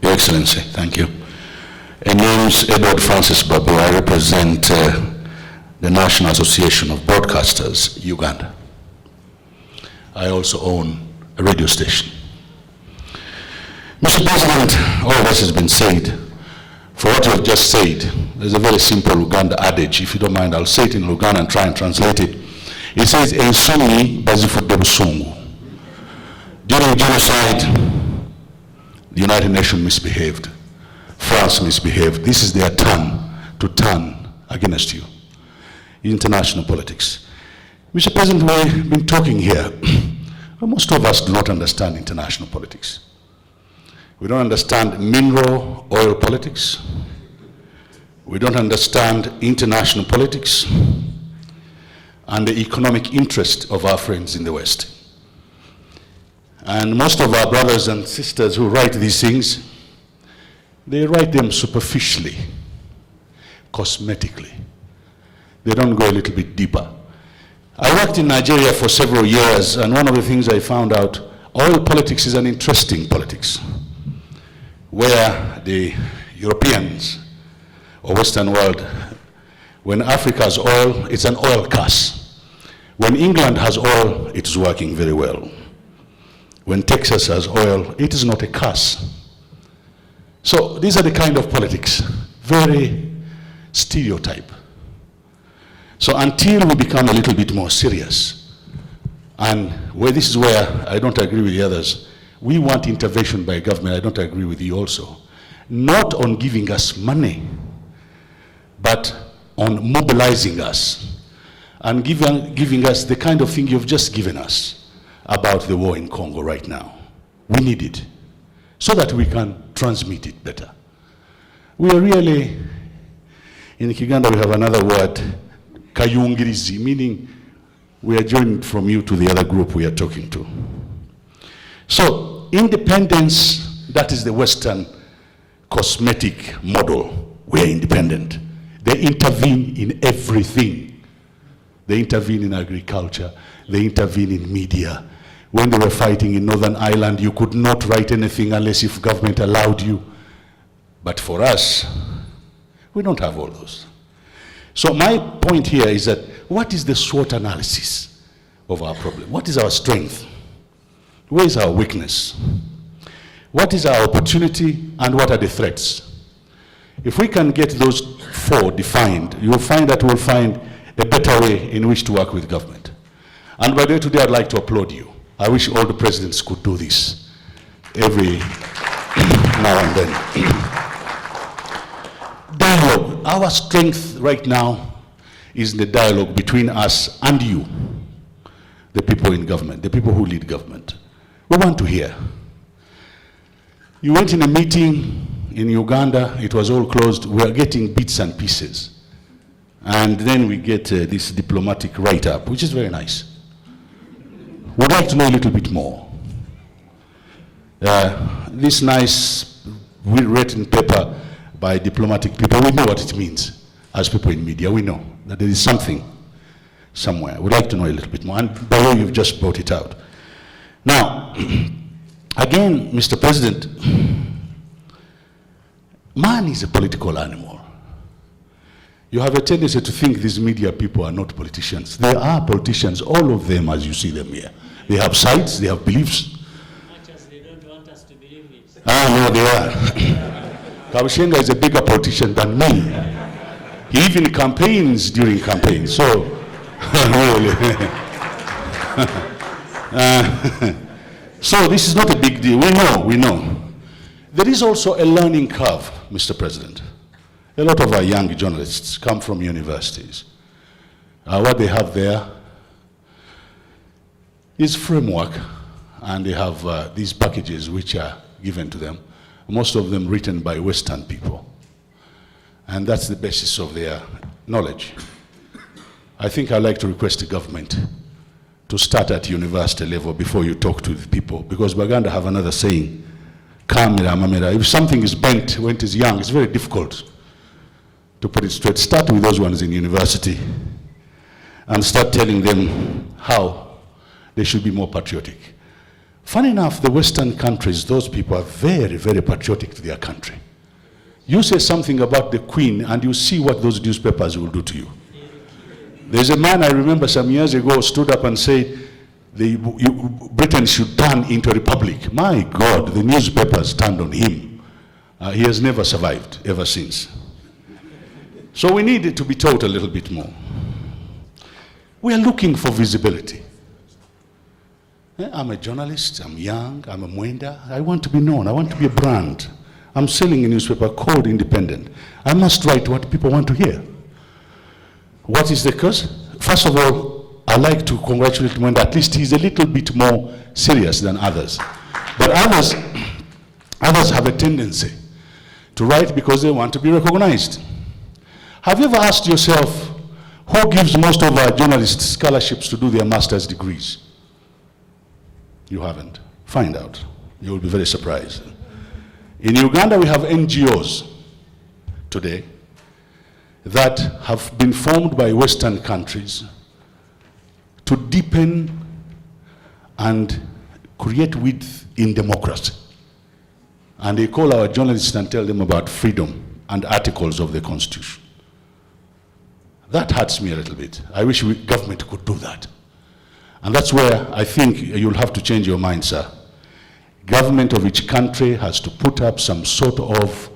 Your Excellency, thank you. My name is Edward Francis Babu. I represent the National Association of Broadcasters, Uganda. I also own a radio station. Mr. President, all of this has been said. For what you have just said, there's a very simple Luganda adage. If you don't mind, I'll say it in Luganda and try and translate it. It says, Ensumi bazifudde busungu. During genocide, the United Nations misbehaved. France misbehaved. This is their turn to turn against you. International politics. Mr. President, we've been talking here. Most of us do not understand international politics. We don't understand mineral oil politics. We don't understand international politics and the economic interest of our friends in the West. And most of our brothers and sisters who write these things, they write them superficially, cosmetically. They don't go a little bit deeper. I worked in Nigeria for several years, and one of the things I found out, oil politics is an interesting politics, where the Europeans or Western world, when Africa has oil, it's an oil curse. When England has oil, it is working very well. When Texas has oil, it is not a curse. So these are the kind of politics, very stereotype. So until we become a little bit more serious, and where this is where I don't agree with the others, we want intervention by government. I don't agree with you also. Not on giving us money, but on mobilizing us and giving us the kind of thing you've just given us about the war in Congo right now. We need it so that we can transmit it better. We are really, in Kiganda we have another word, kayungirizi, meaning we are joined from you to the other group we are talking to. So independence, that is the Western cosmetic model. We are independent. They intervene in everything. They intervene in agriculture. They intervene in media. When they were fighting in Northern Ireland, you could not write anything unless if government allowed you. But for us, we don't have all those. So my point here is that what is the SWOT analysis of our problem? What is our strength? Where is our weakness? What is our opportunity and what are the threats? If we can get those four defined, you will find that we'll find a better way in which to work with government. And by the way, today I'd like to applaud you. I wish all the presidents could do this every now and then. Dialogue. Our strength right now is the dialogue between us and you, the people in government, the people who lead government. We want to hear. You went in a meeting in Uganda, it was all closed, we are getting bits and pieces. And then we get this diplomatic write-up, which is very nice. We'd like to know a little bit more. This nice written paper by diplomatic people, we know what it means as people in media. We know that there is something somewhere. We'd like to know a little bit more. And by the way, you've just brought it out. Now, again, Mr. President, man is a political animal. You have a tendency to think these media people are not politicians. They are politicians, all of them, as you see them here. They have sides, they have beliefs. Much as they don't want us to believe it. Ah, no, they are. Kabushenga is a bigger politician than me. He even campaigns during campaigns, so really. So this is not a big deal. We know. There is also a learning curve, Mr. President. A lot of our young journalists come from universities. What they have there is framework, and they have these packages which are given to them, most of them written by Western people. And that's the basis of their knowledge. I think I'd like to request the government to start at university level before you talk to the people, because Baganda have another saying, Kamera, mamera. If something is bent when it is young, it's very difficult to put it straight. Start with those ones in university and start telling them how they should be more patriotic. Funny enough, the Western countries, those people are very, very patriotic to their country. You say something about the Queen and you see what those newspapers will do to you. There's a man I remember some years ago stood up and said, Britain should turn into a republic. My God, the newspapers turned on him. He has never survived ever since. So we need it to be taught a little bit more. We are looking for visibility. I'm a journalist, I'm young, I'm a Mwenda. I want to be known, I want to be a brand. I'm selling a newspaper called Independent. I must write what people want to hear. What is the cause? First of all, I like to congratulate Mwenda. At least he's a little bit more serious than others. But others have a tendency to write because they want to be recognized. Have you ever asked yourself, who gives most of our journalists scholarships to do their master's degrees? You haven't. Find out. You will be very surprised. In Uganda, we have NGOs today that have been formed by Western countries to deepen and create width in democracy. And they call our journalists and tell them about freedom and articles of the Constitution. That hurts me a little bit. I wish government could do that. And that's where I think you'll have to change your mind, sir. Government of each country has to put up some sort of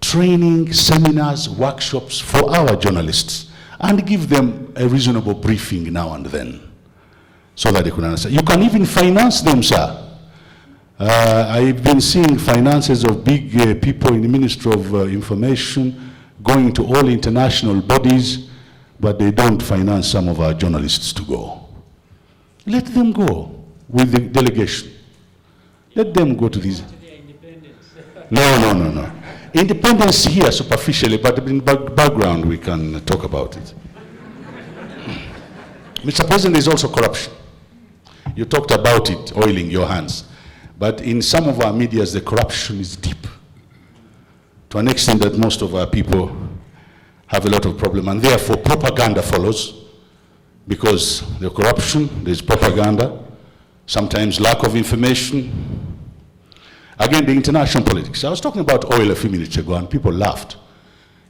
training, seminars, workshops for our journalists and give them a reasonable briefing now and then so that they can understand. You can even finance them, sir. I've been seeing finances of big people in the Ministry of Information going to all international bodies, but they don't finance some of our journalists to go. Let them go with the delegation. Let them go to these. No. Independence here superficially, but in background we can talk about it. Mr. President, there's also corruption. You talked about it, oiling your hands. But in some of our medias, the corruption is deep, to an extent that most of our people have a lot of problem, and therefore propaganda follows. Because there's corruption, there's propaganda, sometimes lack of information. Again, the international politics. I was talking about oil a few minutes ago and people laughed.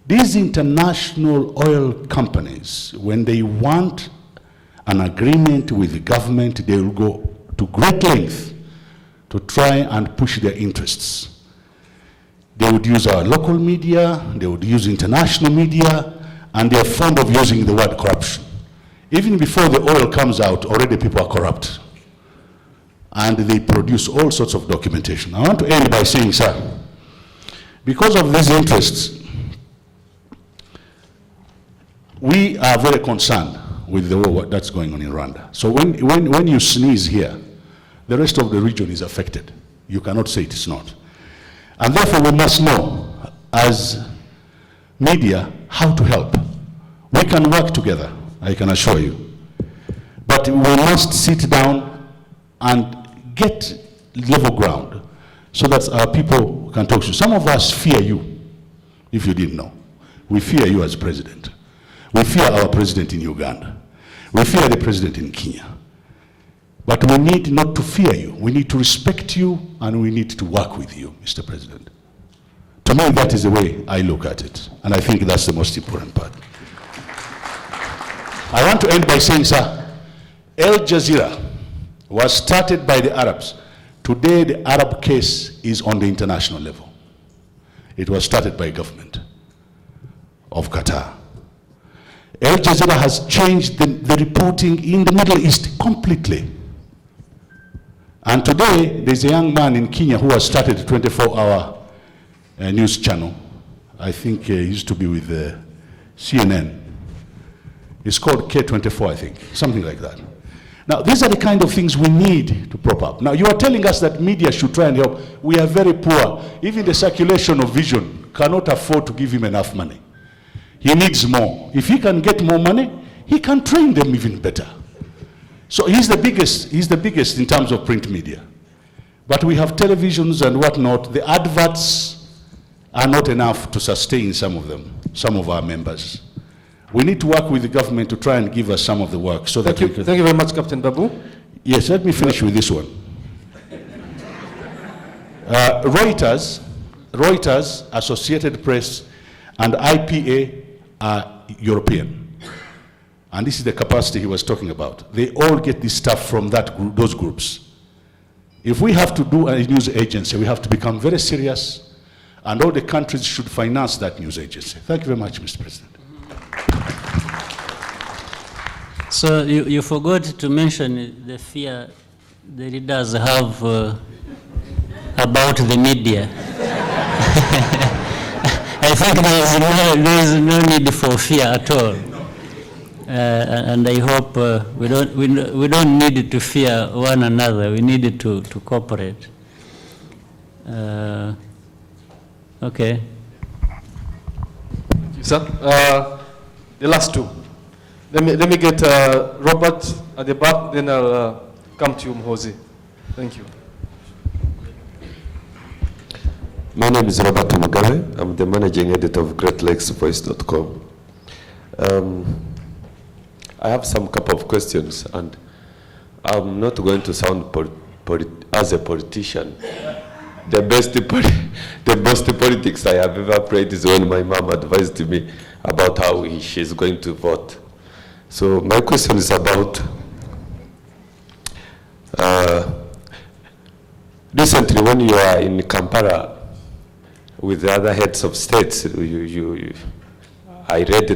These international oil companies, when they want an agreement with the government, they will go to great length to try and push their interests. They would use our local media, they would use international media, and they're fond of using the word corruption. Even before the oil comes out, already people are corrupt. And they produce all sorts of documentation. I want to end by saying, sir, because of these interests, we are very concerned with the war that's going on in Rwanda. So when you sneeze here, the rest of the region is affected. You cannot say it is not. And therefore we must know, as media, how to help. We can work together, I can assure you. But we must sit down and get level ground so that our people can talk to you. Some of us fear you, if you didn't know. We fear you as president. We fear our president in Uganda. We fear the president in Kenya. But we need not to fear you. We need to respect you, and we need to work with you, Mr. President. To me, that is the way I look at it. And I think that's the most important part. I want to end by saying, sir, Al Jazeera was started by the Arabs. Today, the Arab case is on the international level. It was started by government of Qatar. Al Jazeera has changed the reporting in the Middle East completely. And today, there's a young man in Kenya who has started a 24-hour news channel. I think he used to be with CNN. It's called K24, I think, something like that. Now, these are the kind of things we need to prop up. Now, you are telling us that media should try and help. We are very poor. Even the circulation of Vision cannot afford to give him enough money. He needs more. If he can get more money, he can train them even better. So he's the biggest in terms of print media. But we have televisions and whatnot. The adverts are not enough to sustain some of them, some of our members. We need to work with the government to try and give us some of the work so that we can... Thank you very much, Captain Babu. Yes, let me finish with this one. Reuters, Associated Press, and IPA are European. And this is the capacity he was talking about. They all get this stuff from those groups. If we have to do a news agency, we have to become very serious, and all the countries should finance that news agency. Thank you very much, Mr. President. So you forgot to mention the fear the leaders have about the media. I think there is no need for fear at all. And I hope we don't need to fear one another. We need to cooperate. Okay. Thank you, sir. The last two. Let me get Robert at the back, then I'll come to you, Mhozi. Thank you. My name is Robert Kagame. I'm the managing editor of GreatLakesVoice.com. I have some couple of questions, and I'm not going to sound as a politician. The best politics I have ever played is when my mom advised me about how she's going to vote. So my question is about recently when you are in Kampala with the other heads of states, I read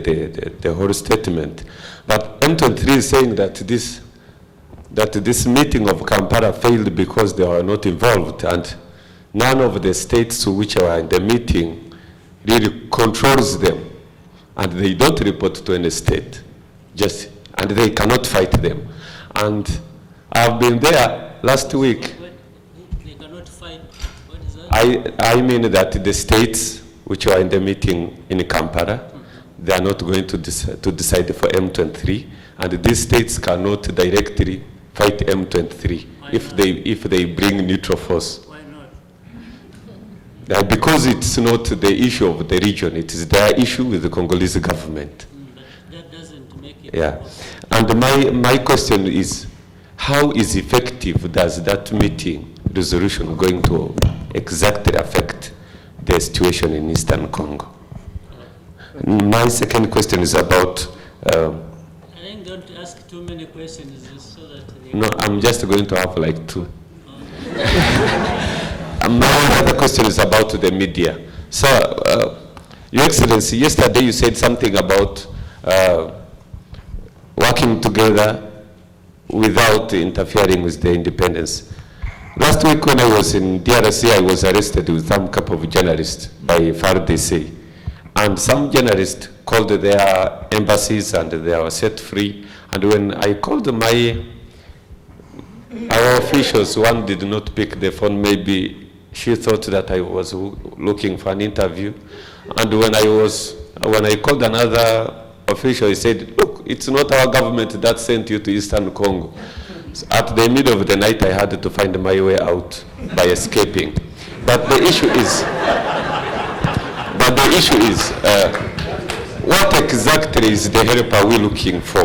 the whole statement. But M23 is saying that this meeting of Kampala failed because they were not involved, and none of the states to which are in the meeting really controls them, and they don't report to any state, and they cannot fight them. And I've been there last week. They cannot fight. What is that? I mean that the states which are in the meeting in Kampala, they are not going to decide for M23, and these states cannot directly fight M23 if they bring neutral force. Why not? Because it's not the issue of the region, it is their issue with the Congolese government. But that doesn't make it. Yeah, and my question is, how is effective does that meeting resolution going to exactly affect the situation in Eastern Congo? My second question is about... I think don't ask too many questions just so that... No, I'm just going to have like two. My other question is about the media. Sir, Your Excellency, yesterday you said something about working together without interfering with the independence. Last week when I was in DRC, I was arrested with some couple of journalists by FARDC. And some journalists called their embassies and they were set free. And when I called our officials, one did not pick the phone. Maybe she thought that I was looking for an interview. And when I called another official, he said, look, it's not our government that sent you to Eastern Congo. So at the middle of the night, I had to find my way out by escaping. But the issue is, what exactly is the help are we looking for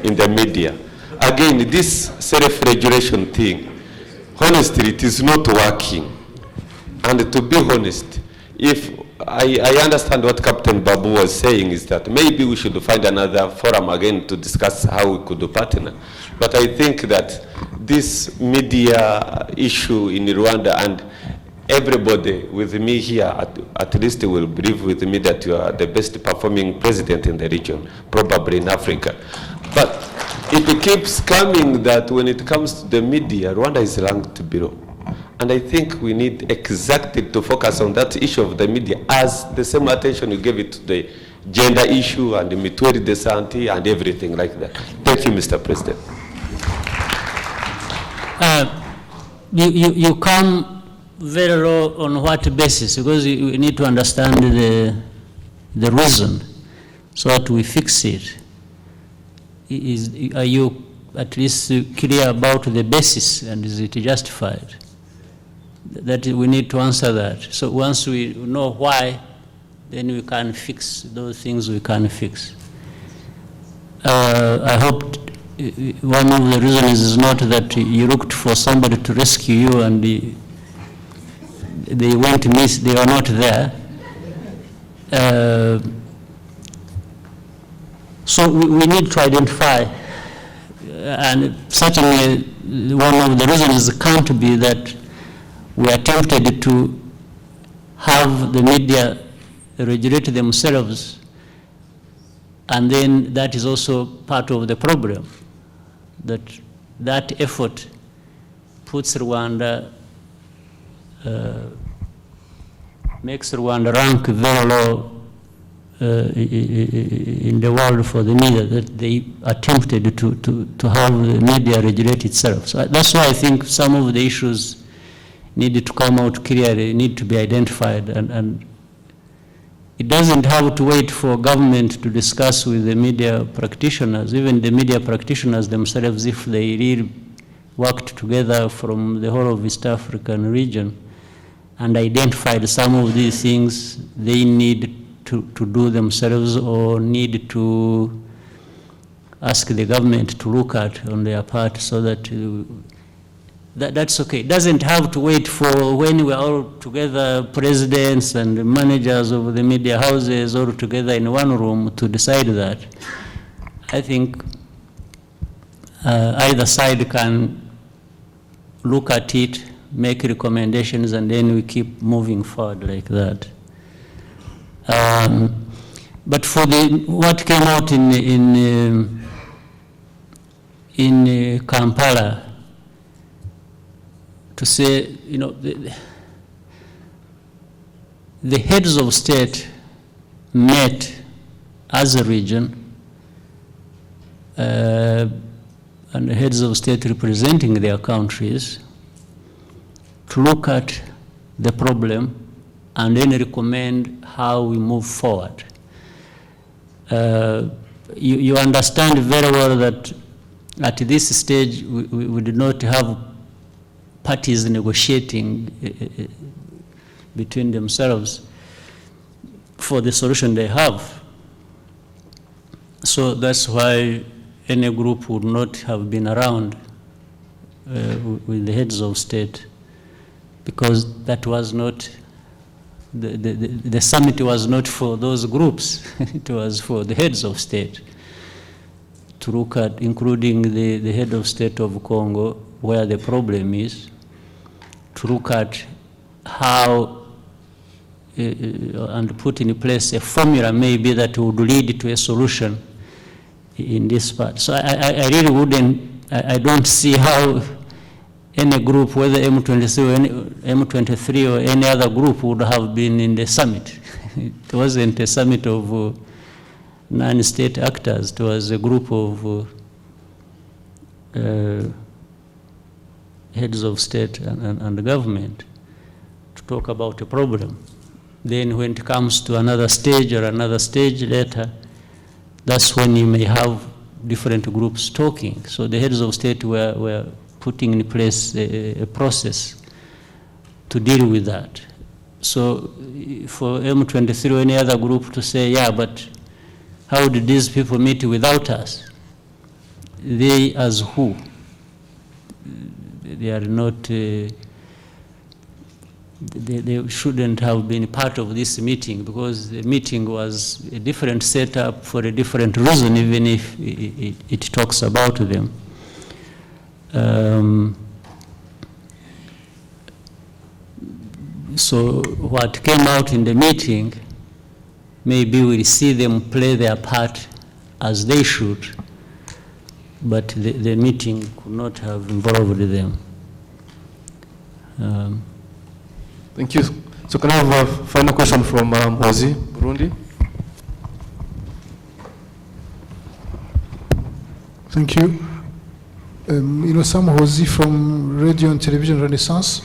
in the media? Again, this self-regulation thing, honestly, it is not working. And to be honest, if I understand what Captain Babu was saying is that maybe we should find another forum again to discuss how we could partner. But I think that this media issue in Rwanda, and everybody with me here at least will believe with me that you are the best performing president in the region, probably in Africa. But it keeps coming that when it comes to the media, Rwanda is ranked below. And I think we need exactly to focus on that issue of the media as the same attention you gave it to the gender issue and the Mitweri Desanti and everything like that. Thank you, Mr. President. You come very low on what basis? Because you need to understand the reason so that we fix it. Are you at least clear about the basis, and is it justified? That we need to answer that. So once we know why, then we can fix those things we can fix. I hope one of the reasons is not that you looked for somebody to rescue you and they went miss, they are not there. So we need to identify, and certainly one of the reasons can't be that we are tempted to have the media regulate themselves, and then that is also part of the problem, that effort puts Rwanda, makes Rwanda rank very low in the world for the media, that they are tempted to have the media regulate itself. So that's why I think some of the issues needed to come out clearly, need to be identified, and it doesn't have to wait for government to discuss with the media practitioners. Even the media practitioners themselves, if they really worked together from the whole of East African region and identified some of these things they need to do themselves or need to ask the government to look at on their part, so that that's okay. It doesn't have to wait for when we're all together, presidents and managers of the media houses all together in one room to decide that. I think either side can look at it, make recommendations, and then we keep moving forward like that. But for what came out in Kampala, to say, you know, the heads of state met as a region, and the heads of state representing their countries, to look at the problem and then recommend how we move forward. You understand very well that at this stage we did not have parties negotiating between themselves for the solution they have. So that's why any group would not have been around with the heads of state, because that was not, the summit was not for those groups, it was for the heads of state to look at, including the head of state of Congo, where the problem is, to look at how and put in place a formula maybe that would lead to a solution in this part. So I really wouldn't, I don't see how any group, whether M23 or any other group, would have been in the summit. It wasn't a summit of non-state actors. It was a group of heads of state and government to talk about a problem. Then when it comes to another stage or another stage later, that's when you may have different groups talking. So the heads of state were putting in place a process to deal with that. So for M23 or any other group to say, yeah, but how did these people meet without us? They as who? They are not, they shouldn't have been part of this meeting, because the meeting was a different setup for a different reason, even if it talks about them. So what came out in the meeting, maybe we'll see them play their part as they should, but the meeting could not have involved them. Thank you. So can I have a final question from Mozi, Burundi? Thank you. Sam Hozi from Radio and Television Renaissance.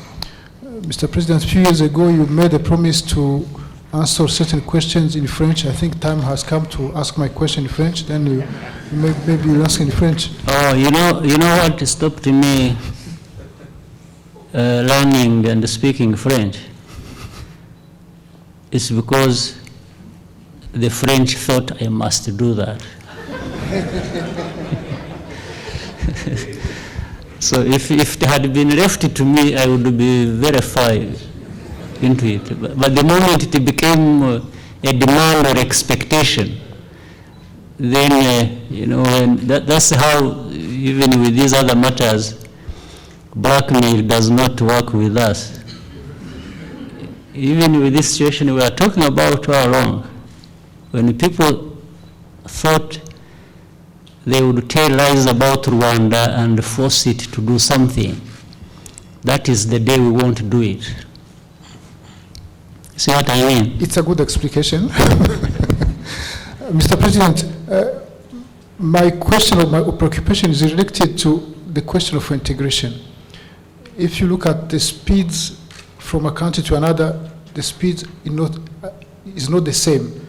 Mr. President, a few years ago you made a promise to answer certain questions in French. I think time has come to ask my question in French. Then maybe you ask in French. Oh, you know what stopped me learning and speaking French? It's because the French thought I must do that. So if it had been left to me, I would be verified into it. But the moment it became a demand or expectation, then, that's how, even with these other matters, blackmail does not work with us. Even with this situation we are talking about all along, when people thought they would tell lies about Rwanda and force it to do something, that is the day we won't do it. See what I mean? It's a good explication. Mr. President, my question or my preoccupation is related to the question of integration. If you look at the speeds from a country to another, the speed is not the same.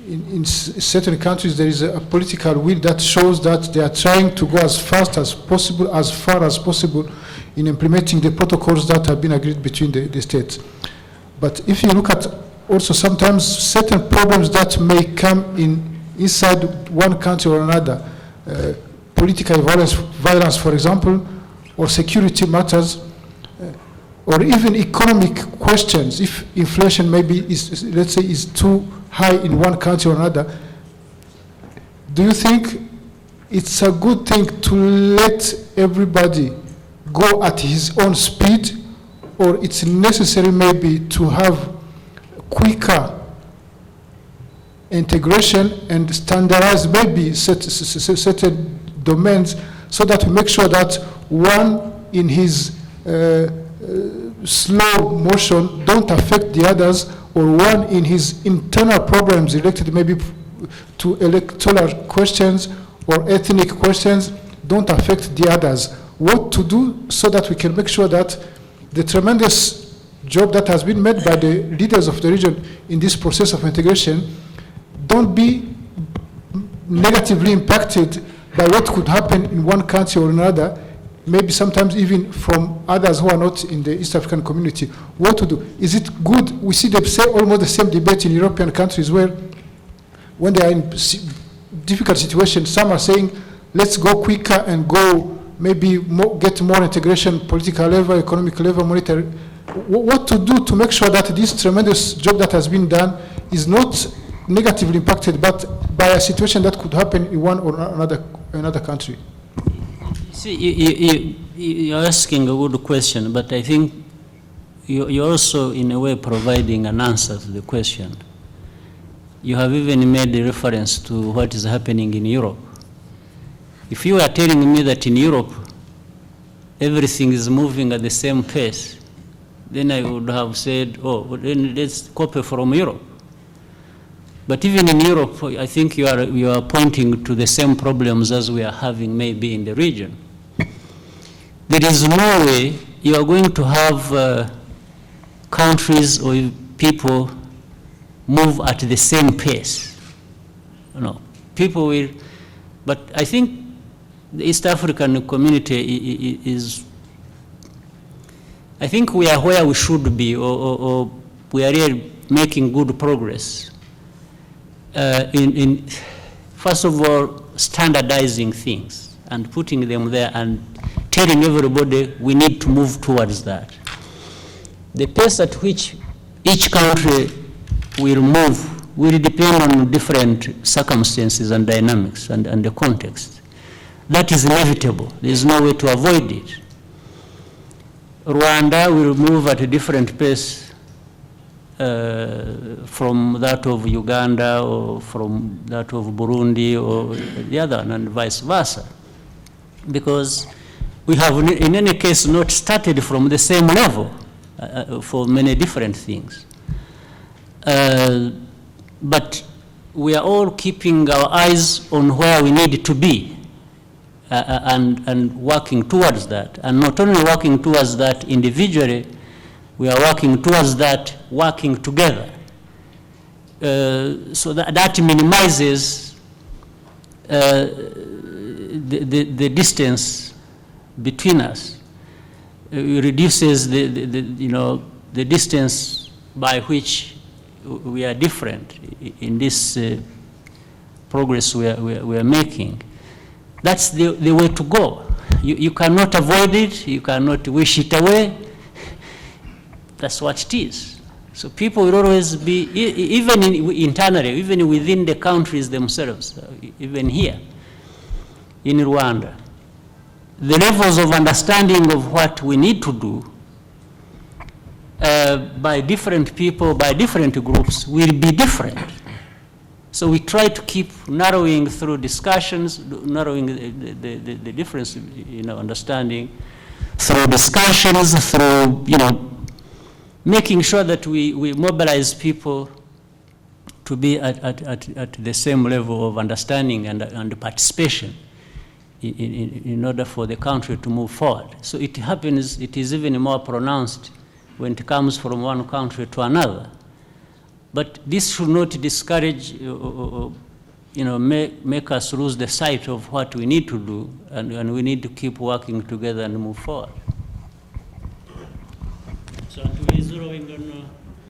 In certain countries, there is a political will that shows that they are trying to go as fast as possible, as far as possible, in implementing the protocols that have been agreed between the states. But if you look at also sometimes certain problems that may come inside one country or another, political violence, for example, or security matters, or even economic questions, if inflation maybe is too high in one country or another, do you think it's a good thing to let everybody go at his own speed, or it's necessary maybe to have quicker integration and standardize maybe certain domains, so that we make sure that one in his slow motion don't affect the others, or one in his internal problems related maybe to electoral questions or ethnic questions don't affect the others. What to do so that we can make sure that the tremendous job that has been made by the leaders of the region in this process of integration don't be negatively impacted by what could happen in one country or another, maybe sometimes even from others who are not in the East African community. What to do? Is it good? We see almost the same debate in European countries where when they are in difficult situations, some are saying, let's go quicker and go maybe get more integration, political level, economic level, monetary. What to do to make sure that this tremendous job that has been done is not negatively impacted, but by a situation that could happen in one or another country? See, you're asking a good question, but I think you're also, in a way, providing an answer to the question. You have even made a reference to what is happening in Europe. If you are telling me that in Europe everything is moving at the same pace, then I would have said, oh, then let's copy from Europe. But even in Europe, I think you are pointing to the same problems as we are having maybe in the region. There is no way you are going to have countries or people move at the same pace. People will, but I think the East African community is, I think we are where we should be, or we are really making good progress in first of all, standardizing things and putting them there and telling everybody we need to move towards that. the pace at which each country will move will depend on different circumstances and dynamics and the context. That is inevitable. There is no way to avoid it. Rwanda will move at a different pace from that of Uganda or from that of Burundi or the other, and vice versa. Because we have, in any case, not started from the same level for many different things. But we are all keeping our eyes on where we need to be and working towards that. And not only working towards that individually, we are working towards that working together. So that minimizes the distance between us. It reduces the distance by which we are different in this progress we are making. That's the way to go. You cannot avoid it. You cannot wish it away. That's what it is. So people will always be, even internally, even within the countries themselves, even here in Rwanda, the levels of understanding of what we need to do by different people, by different groups, will be different. So we try to keep narrowing through discussions, narrowing the difference, understanding through discussions, through, making sure that we mobilize people to be at the same level of understanding and participation in order for the country to move forward. So it happens, it is even more pronounced when it comes from one country to another. But this should not discourage, make us lose the sight of what we need to do, and we need to keep working together and move forward. So to be zeroing on